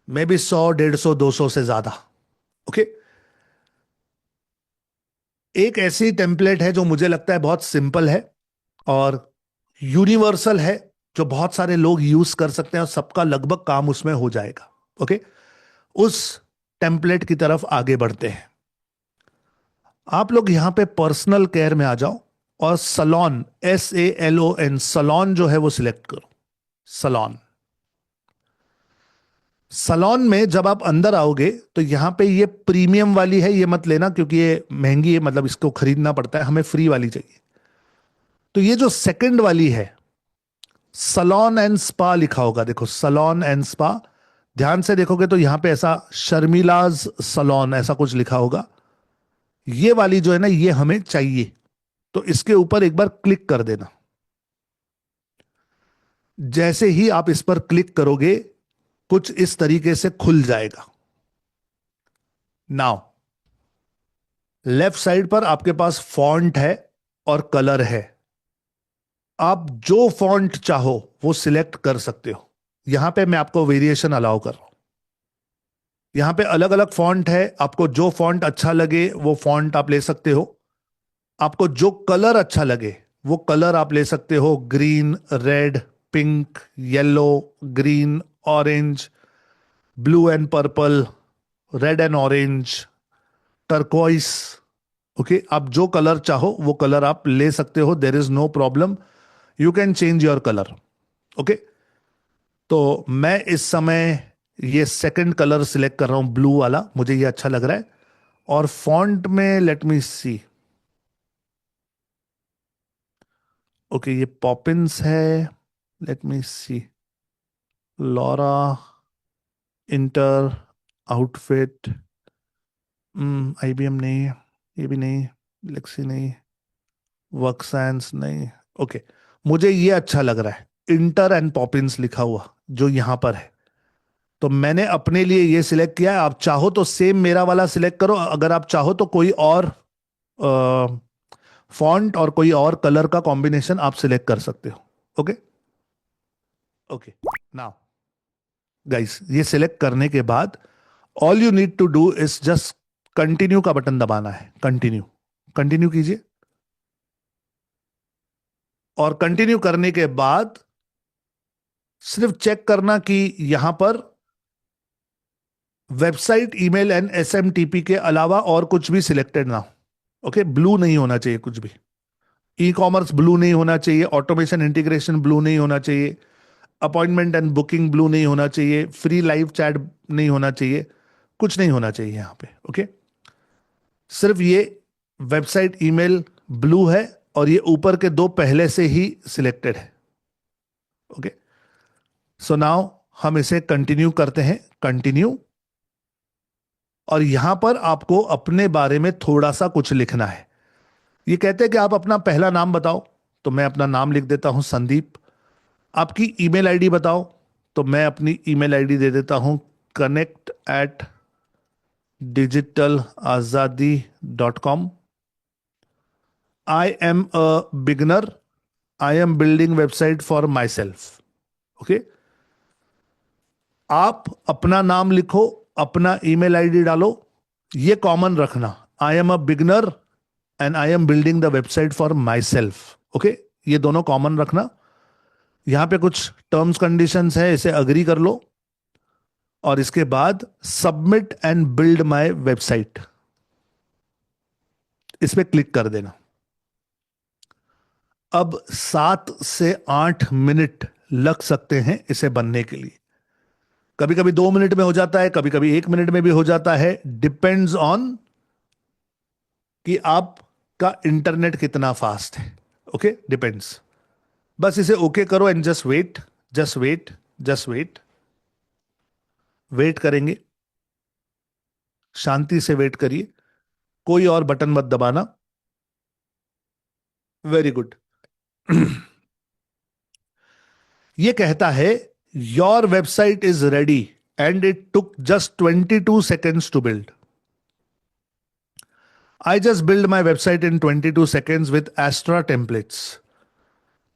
मे भी 100, 150, 200 से ज्यादा। ओके, एक ऐसी टेम्पलेट है जो मुझे लगता है बहुत सिंपल है और यूनिवर्सल है, जो बहुत सारे लोग यूज कर सकते हैं और सबका लगभग काम उसमें हो जाएगा। ओके, उस टेम्पलेट की तरफ आगे बढ़ते हैं। आप लोग यहां पे पर्सनल केयर में आ जाओ और सलोन, SALON, सलोन जो है वो सिलेक्ट करो। सलोन, सलोन में जब आप अंदर आओगे तो यहां पे ये प्रीमियम वाली है, ये मत लेना क्योंकि ये महंगी है, मतलब इसको खरीदना पड़ता है, हमें फ्री वाली चाहिए। तो ये जो सेकंड वाली है, सलोन एंड स्पा लिखा होगा, देखो सलोन एंड स्पा। ध्यान से देखोगे तो यहां पे ऐसा शर्मिलाज सलोन ऐसा कुछ लिखा होगा। ये वाली जो है ना, ये हमें चाहिए, तो इसके ऊपर एक बार क्लिक कर देना। जैसे ही आप इस पर क्लिक करोगे कुछ इस तरीके से खुल जाएगा। नाउ लेफ्ट साइड पर आपके पास फॉन्ट है और कलर है। आप जो फॉन्ट चाहो वो सिलेक्ट कर सकते हो। यहां पे मैं आपको वेरिएशन अलाउ कर रहा हूं। यहां पे अलग अलग फॉन्ट है, आपको जो फॉन्ट अच्छा लगे वो फॉन्ट आप ले सकते हो। आपको जो कलर अच्छा लगे वो कलर आप ले सकते हो। Green, red, pink, yellow, green, orange, blue and purple, red and orange, turquoise. Okay, आप जो कलर चाहो वो कलर आप ले सकते हो, there is no problem, you can change your colour. Okay, तो मैं इस समय ये सेकंड कलर सिलेक्ट कर रहा हूं, ब्लू वाला, मुझे ये अच्छा लग रहा है। और फॉन्ट में लेट मी सी। ओके, ये पॉपिंस है, लेट मी सी, लॉरा, इंटर, आउटफिट, IBM नहीं, ये भी नहीं, लेक्सी नहीं, वर्कसैंस नहीं। ओके, मुझे ये अच्छा लग रहा है, इंटर एंड पॉपिंस लिखा हुआ जो यहां पर है, तो मैंने अपने लिए ये सिलेक्ट किया है। आप चाहो तो सेम मेरा वाला सिलेक्ट करो, अगर आप चाहो तो कोई और फॉन्ट और कोई और कलर का कॉम्बिनेशन आप सिलेक्ट कर सकते हो। ओके, ओके, नाउ गाइस, ये सिलेक्ट करने के बाद all you need to do is just continue का बटन दबाना है। कंटिन्यू, कंटिन्यू कीजिए। और कंटिन्यू करने के बाद सिर्फ चेक करना कि यहां पर वेबसाइट, ईमेल एंड SMTP के अलावा और कुछ भी सिलेक्टेड ना हो। ओके, ब्लू नहीं होना चाहिए कुछ भी। ई कॉमर्स ब्लू नहीं होना चाहिए, ऑटोमेशन इंटीग्रेशन ब्लू नहीं होना चाहिए, अपॉइंटमेंट एंड बुकिंग ब्लू नहीं होना चाहिए, फ्री लाइव चैट नहीं होना चाहिए, कुछ नहीं होना चाहिए यहां पे। ओके, सिर्फ ये वेबसाइट ईमेल ब्लू है और ये ऊपर के दो पहले से ही सिलेक्टेड है। ओके, सो नाउ हम इसे कंटिन्यू करते हैं, कंटिन्यू। और यहां पर आपको अपने बारे में थोड़ा सा कुछ लिखना है। ये कहते हैं कि आप अपना पहला नाम बताओ, तो मैं अपना नाम लिख देता हूं संदीप। आपकी ईमेल आईडी बताओ, तो मैं अपनी ईमेल आईडी दे देता हूं connect@digitalazadi.com। I am a beginner, I am building website for my self. Okay, आप अपना नाम लिखो, अपना ईमेल आईडी डालो, ये कॉमन रखना, I am a beginner and I am building the website for my self. Okay, ये दोनों कॉमन रखना। यहां पे कुछ टर्म्स कंडीशंस है, इसे अग्री कर लो और इसके बाद submit and build my website, इस पे क्लिक कर देना। अब 7 से 8 मिनट लग सकते हैं इसे बनने के लिए। कभी कभी 2 मिनट में हो जाता है, कभी कभी 1 मिनट में भी हो जाता है, डिपेंड्स ऑन कि आपका इंटरनेट कितना फास्ट है। Okay, depends. बस इसे ओके करो and just wait, just wait, just wait. Wait करेंगे, शांति से वेट करिए, कोई और बटन मत दबाना। Very good. ये कहता है your website is ready and it took just 22 seconds to build. I just build my website in 22 seconds with Astra templates.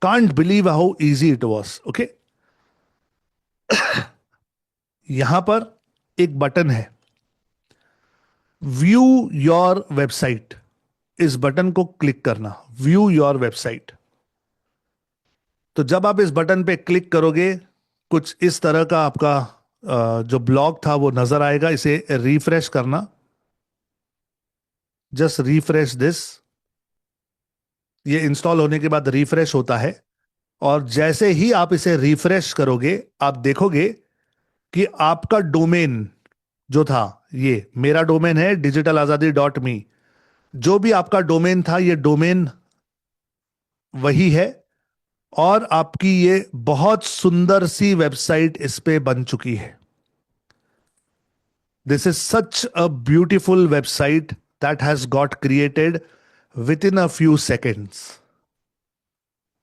Can't believe how easy it was. Okay, यहां पर एक button है, view your website. इस button को click करना, view your website. तो जब आप इस बटन पे क्लिक करोगे, कुछ इस तरह का आपका जो ब्लॉग था वो नजर आएगा। इसे रिफ्रेश करना, जस्ट रिफ्रेश दिस। ये इंस्टॉल होने के बाद रिफ्रेश होता है और जैसे ही आप इसे रिफ्रेश करोगे, आप देखोगे कि आपका डोमेन जो था, ये मेरा डोमेन है digitalazadi.me। जो भी आपका डोमेन था, ये डोमेन वही है और आपकी ये बहुत सुंदर सी वेबसाइट इस पे बन चुकी है। This is such a beautiful website that has got created with in a few seconds.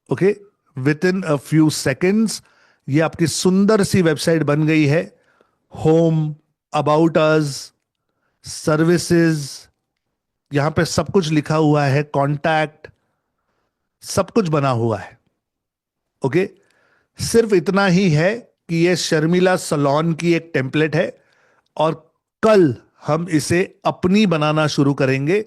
Okay, with in a few seconds ये आपकी सुंदर सी वेबसाइट बन गई है। होम, अबाउट अस, सर्विसेज, यहां पे सब कुछ लिखा हुआ है, कॉन्टैक्ट, सब कुछ बना हुआ है। ओके, सिर्फ इतना ही है कि ये शर्मिला सलोन की एक टेम्पलेट है और कल हम इसे अपनी बनाना शुरू करेंगे।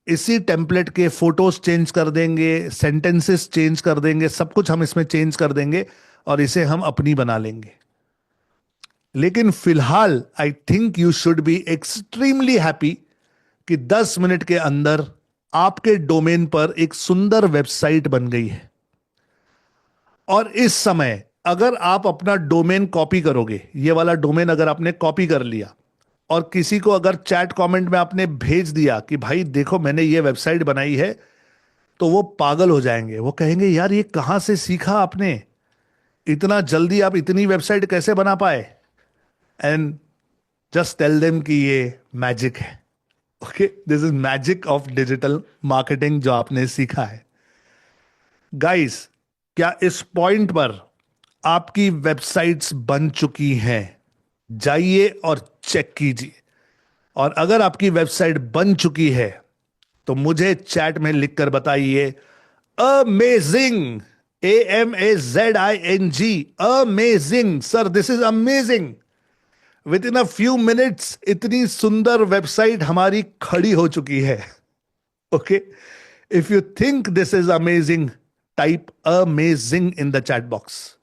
इसी टेम्पलेट के फोटोज चेंज कर देंगे, सेंटेंसेस चेंज कर देंगे, सब कुछ हम इसमें चेंज कर देंगे और इसे हम अपनी बना लेंगे। लेकिन फिलहाल I think you should be extremely happy कि 10 मिनट के अंदर आपके डोमेन पर एक सुंदर वेबसाइट बन गई है। और इस समय अगर आप अपना डोमेन कॉपी करोगे, ये वाला डोमेन अगर आपने कॉपी कर लिया और किसी को अगर चैट कमेंट में आपने भेज दिया कि भाई देखो मैंने ये वेबसाइट बनाई है, तो वो पागल हो जाएंगे। वो कहेंगे यार ये कहां से सीखा आपने, इतना जल्दी आप इतनी वेबसाइट कैसे बना पाए। एंड जस्ट टेल देम कि ये मैजिक है। Okay, this is magic of digital marketing जो आपने सीखा है। गाइस, क्या इस पॉइंट पर आपकी वेबसाइट्स बन चुकी हैं? जाइए और चेक कीजिए। और अगर आपकी वेबसाइट बन चुकी है तो मुझे चैट में लिखकर बताइए amazing, AMAZING, amazing sir, this is amazing. With in a few minutes इतनी सुंदर वेबसाइट हमारी खड़ी हो चुकी है। Okay, if you think this is amazing, type amazing in the chat box.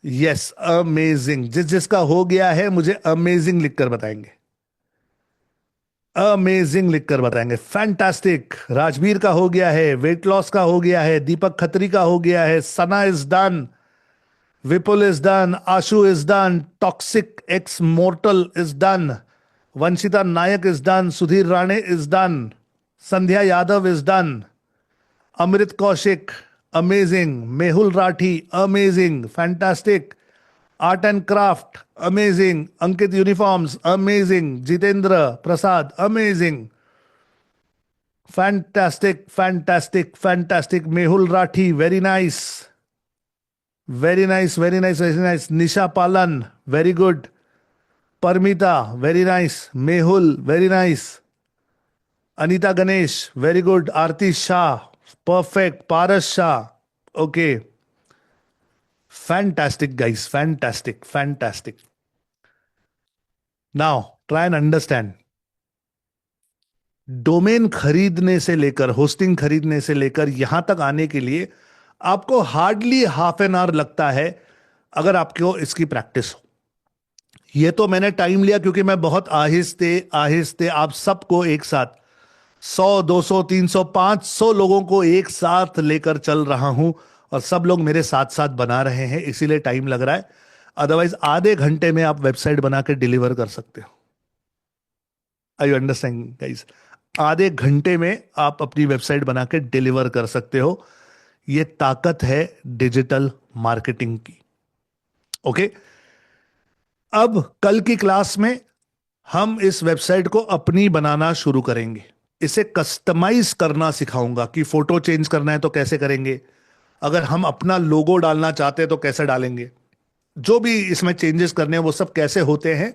Yes, amazing. जिस जिसका हो गया है मुझे अमेजिंग लिखकर बताएंगे। अमेजिंग लिखकर बताएंगे। फैंटास्टिक। राजवीर का हो गया है, वेट लॉस का हो गया है, दीपक खत्री का हो गया है, Sana is done, Vipul is done, Ashu is done, toxic X mortal is done, Vanshita Nayak is done, Sudhir Rane is done, Sandhya Yadav is done, Amrit Kaushik amazing, Mehul Rathi amazing, fantastic, art and craft amazing, Ankit uniforms amazing, Jitendra Prasad amazing, fantastic fantastic fantastic, Mehul Rathi very nice, very nice very nice very nice, Nisha Palan very good, Paramita very nice, Mehul very nice, Anita Ganesh very good, Aarti Shah perfect, Paras Shah okay, fantastic guys, fantastic fantastic. Now try and understand, domain खरीदने से लेकर, hosting खरीदने से लेकर यहां तक आने के लिए आपको हार्डली हाफ एन आवर लगता है, अगर आपको इसकी प्रैक्टिस हो। ये तो मैंने टाइम लिया क्योंकि मैं बहुत आहिस्ते आहिस्ते आप सबको एक साथ 100 200 300 500 लोगों को एक साथ लेकर चल रहा हूं, और सब लोग मेरे साथ साथ बना रहे हैं, इसीलिए टाइम लग रहा है। अदरवाइज आधे घंटे में आप वेबसाइट बना के डिलीवर कर सकते हो। आई यू अंडरस्टैंड गाइस? आधे घंटे में आप अपनी वेबसाइट बना के डिलीवर कर सकते हो। ये ताकत है डिजिटल मार्केटिंग की। ओके, अब कल की क्लास में हम इस वेबसाइट को अपनी बनाना शुरू करेंगे। इसे कस्टमाइज करना सिखाऊंगा कि फोटो चेंज करना है तो कैसे करेंगे, अगर हम अपना लोगो डालना चाहते हैं तो कैसे डालेंगे, जो भी इसमें चेंजेस करने हैं वो सब कैसे होते हैं,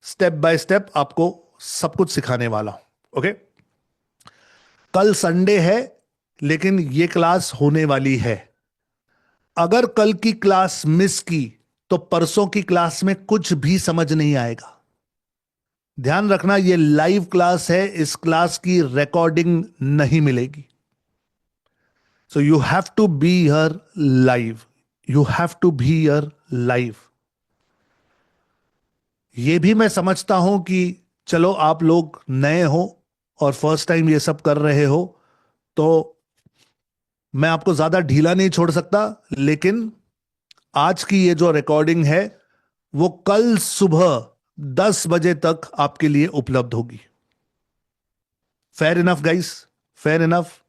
स्टेप बाय स्टेप आपको सब कुछ सिखाने वाला हूं। ओके, कल संडे है लेकिन ये क्लास होने वाली है। अगर कल की क्लास मिस की तो परसों की क्लास में कुछ भी समझ नहीं आएगा। ध्यान रखना, ये लाइव क्लास है, इस क्लास की रिकॉर्डिंग नहीं मिलेगी। So you have to be here live, you have to be here live. ये भी मैं समझता हूं कि चलो आप लोग नए हो और फर्स्ट टाइम ये सब कर रहे हो, तो मैं आपको ज्यादा ढीला नहीं छोड़ सकता, लेकिन आज की ये जो रिकॉर्डिंग है वो कल सुबह 10 बजे तक आपके लिए उपलब्ध होगी। Fair enough guys, fair enough.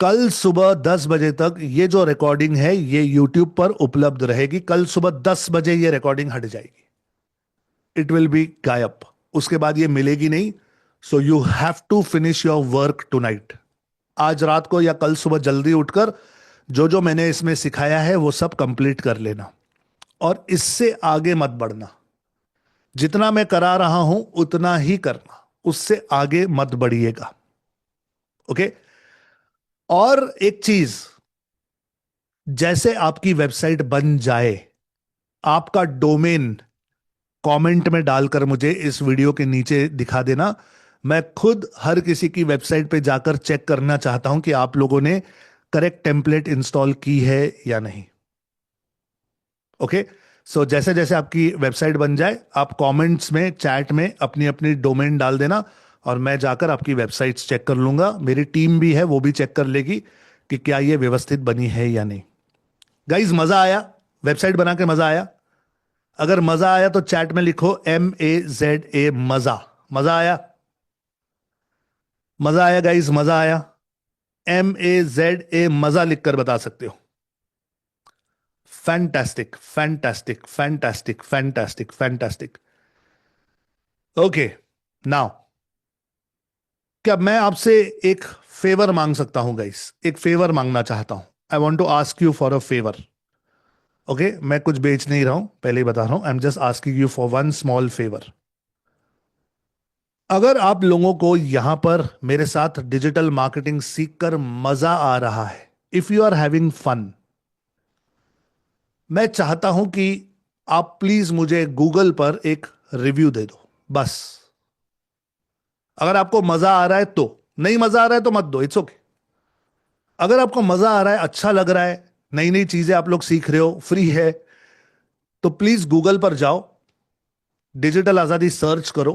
कल सुबह 10 बजे तक ये जो रिकॉर्डिंग है ये YouTube पर उपलब्ध रहेगी। कल सुबह 10 बजे ये रिकॉर्डिंग हट जाएगी, इट विल बी गायब, उसके बाद ये मिलेगी नहीं। So you have to finish your work tonight. आज रात को या कल सुबह जल्दी उठकर जो जो मैंने इसमें सिखाया है वो सब कंप्लीट कर लेना, और इससे आगे मत बढ़ना। जितना मैं करा रहा हूं उतना ही करना, उससे आगे मत बढ़िएगा। ओके, और एक चीज, जैसे आपकी वेबसाइट बन जाए, आपका डोमेन कमेंट में डालकर मुझे इस वीडियो के नीचे दिखा देना। मैं खुद हर किसी की वेबसाइट पे जाकर चेक करना चाहता हूं कि आप लोगों ने करेक्ट टेम्पलेट इंस्टॉल की है या नहीं। ओके, सो जैसे जैसे आपकी वेबसाइट बन जाए, आप कमेंट्स में, चैट में अपनी अपनी डोमेन डाल देना, और मैं जाकर आपकी वेबसाइट्स चेक कर लूंगा। मेरी टीम भी है, वो भी चेक कर लेगी कि क्या ये व्यवस्थित बनी है या नहीं। गाइज, मजा आया? वेबसाइट बना के मजा आया? अगर मजा आया तो चैट में लिखो MAZA, मजा। मजा आया? मजा आया गाइज, मजा आया? MAZA मजा लिखकर बता सकते हो। Fantastic fantastic fantastic fantastic fantastic. Okay, now क्या मैं आपसे एक फेवर मांग सकता हूं गाइस? एक फेवर मांगना चाहता हूं। I want to ask you for a favour. Okay, मैं कुछ बेच नहीं रहा हूं, पहले ही बता रहा हूं। आई am just asking you for one small favour. अगर आप लोगों को यहां पर मेरे साथ डिजिटल मार्केटिंग सीखकर मजा आ रहा है, if you are having fun, मैं चाहता हूं कि आप प्लीज मुझे गूगल पर एक रिव्यू दे दो, बस। अगर आपको मजा आ रहा है तो, नहीं मजा आ रहा है तो मत दो, इट्स ओके। अगर आपको मजा आ रहा है, अच्छा लग रहा है, नई नई चीजें आप लोग सीख रहे हो, फ्री है, तो प्लीज गूगल पर जाओ, डिजिटल आजादी सर्च करो,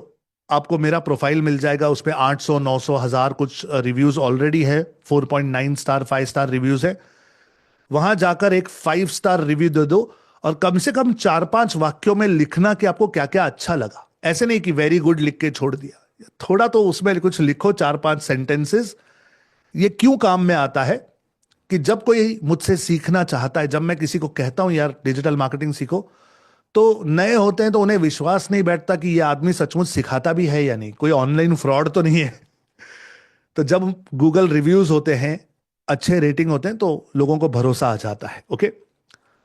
आपको मेरा प्रोफाइल मिल जाएगा, उस पर 800 900 1000 कुछ रिव्यूज ऑलरेडी है, 4.9 स्टार 5 स्टार रिव्यूज है। वहां जाकर एक 5 स्टार रिव्यू दे दो और कम से कम 4-5 वाक्यों में लिखना कि आपको क्या क्या अच्छा लगा। ऐसे नहीं कि वेरी गुड लिख के छोड़ दिया, थोड़ा तो उसमें कुछ लिखो, 4-5 सेंटेंसेस। ये क्यों काम में आता है कि जब कोई मुझसे सीखना चाहता है, जब मैं किसी को कहता हूं यार डिजिटल मार्केटिंग सीखो, तो नए होते हैं तो उन्हें विश्वास नहीं बैठता कि ये आदमी सचमुच सिखाता भी है या नहीं, कोई ऑनलाइन फ्रॉड तो नहीं है। तो जब गूगल रिव्यूज होते हैं, अच्छे रेटिंग होते हैं, तो लोगों को भरोसा आ जाता है। ओके,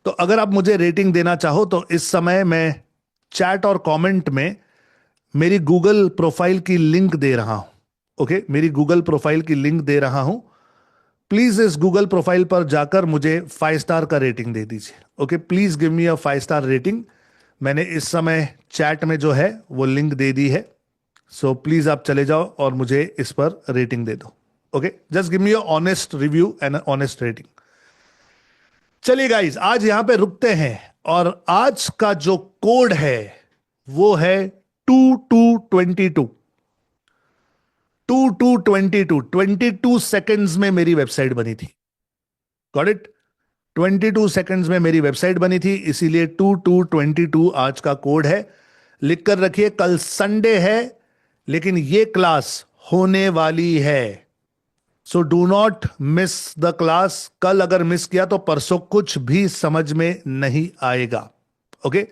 तो अगर आप मुझे रेटिंग देना चाहो तो इस समय मैं चैट और कमेंट में मेरी गूगल प्रोफाइल की लिंक दे रहा हूं। ओके, मेरी गूगल प्रोफाइल की लिंक दे रहा हूं। प्लीज इस गूगल प्रोफाइल पर जाकर मुझे 5 स्टार का रेटिंग दे दीजिए। Okay, please give me a 5 star rating. मैंने इस समय चैट में जो है वो लिंक दे दी है, सो प्लीज आप चले जाओ और मुझे इस पर रेटिंग दे दो। Okay, just give me a honest review and honest rating. चलिए गाइज, आज यहां पे रुकते हैं और आज का जो कोड है वो है 2222। 2222 सेकेंड्स में मेरी वेबसाइट बनी थी। Got it? 22 सेकेंड्स में मेरी वेबसाइट बनी थी, इसीलिए 2222 आज का कोड है। लिख कर रखिए, कल संडे है लेकिन ये क्लास होने वाली है, so do not miss the class. कल अगर मिस किया तो परसों कुछ भी समझ में नहीं आएगा। ओके,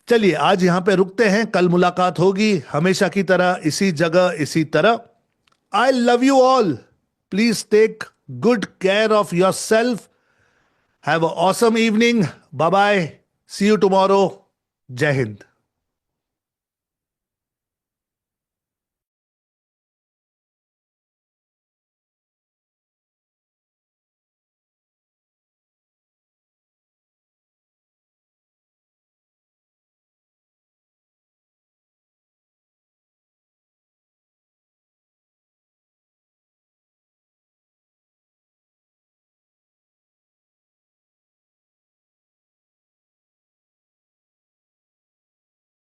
चलिए आज यहां पे रुकते हैं, कल मुलाकात होगी हमेशा की तरह, इसी जगह इसी तरह। I love you all, please take good care of yourself, have a awesome evening, bye bye, see you tomorrow, जय हिंद।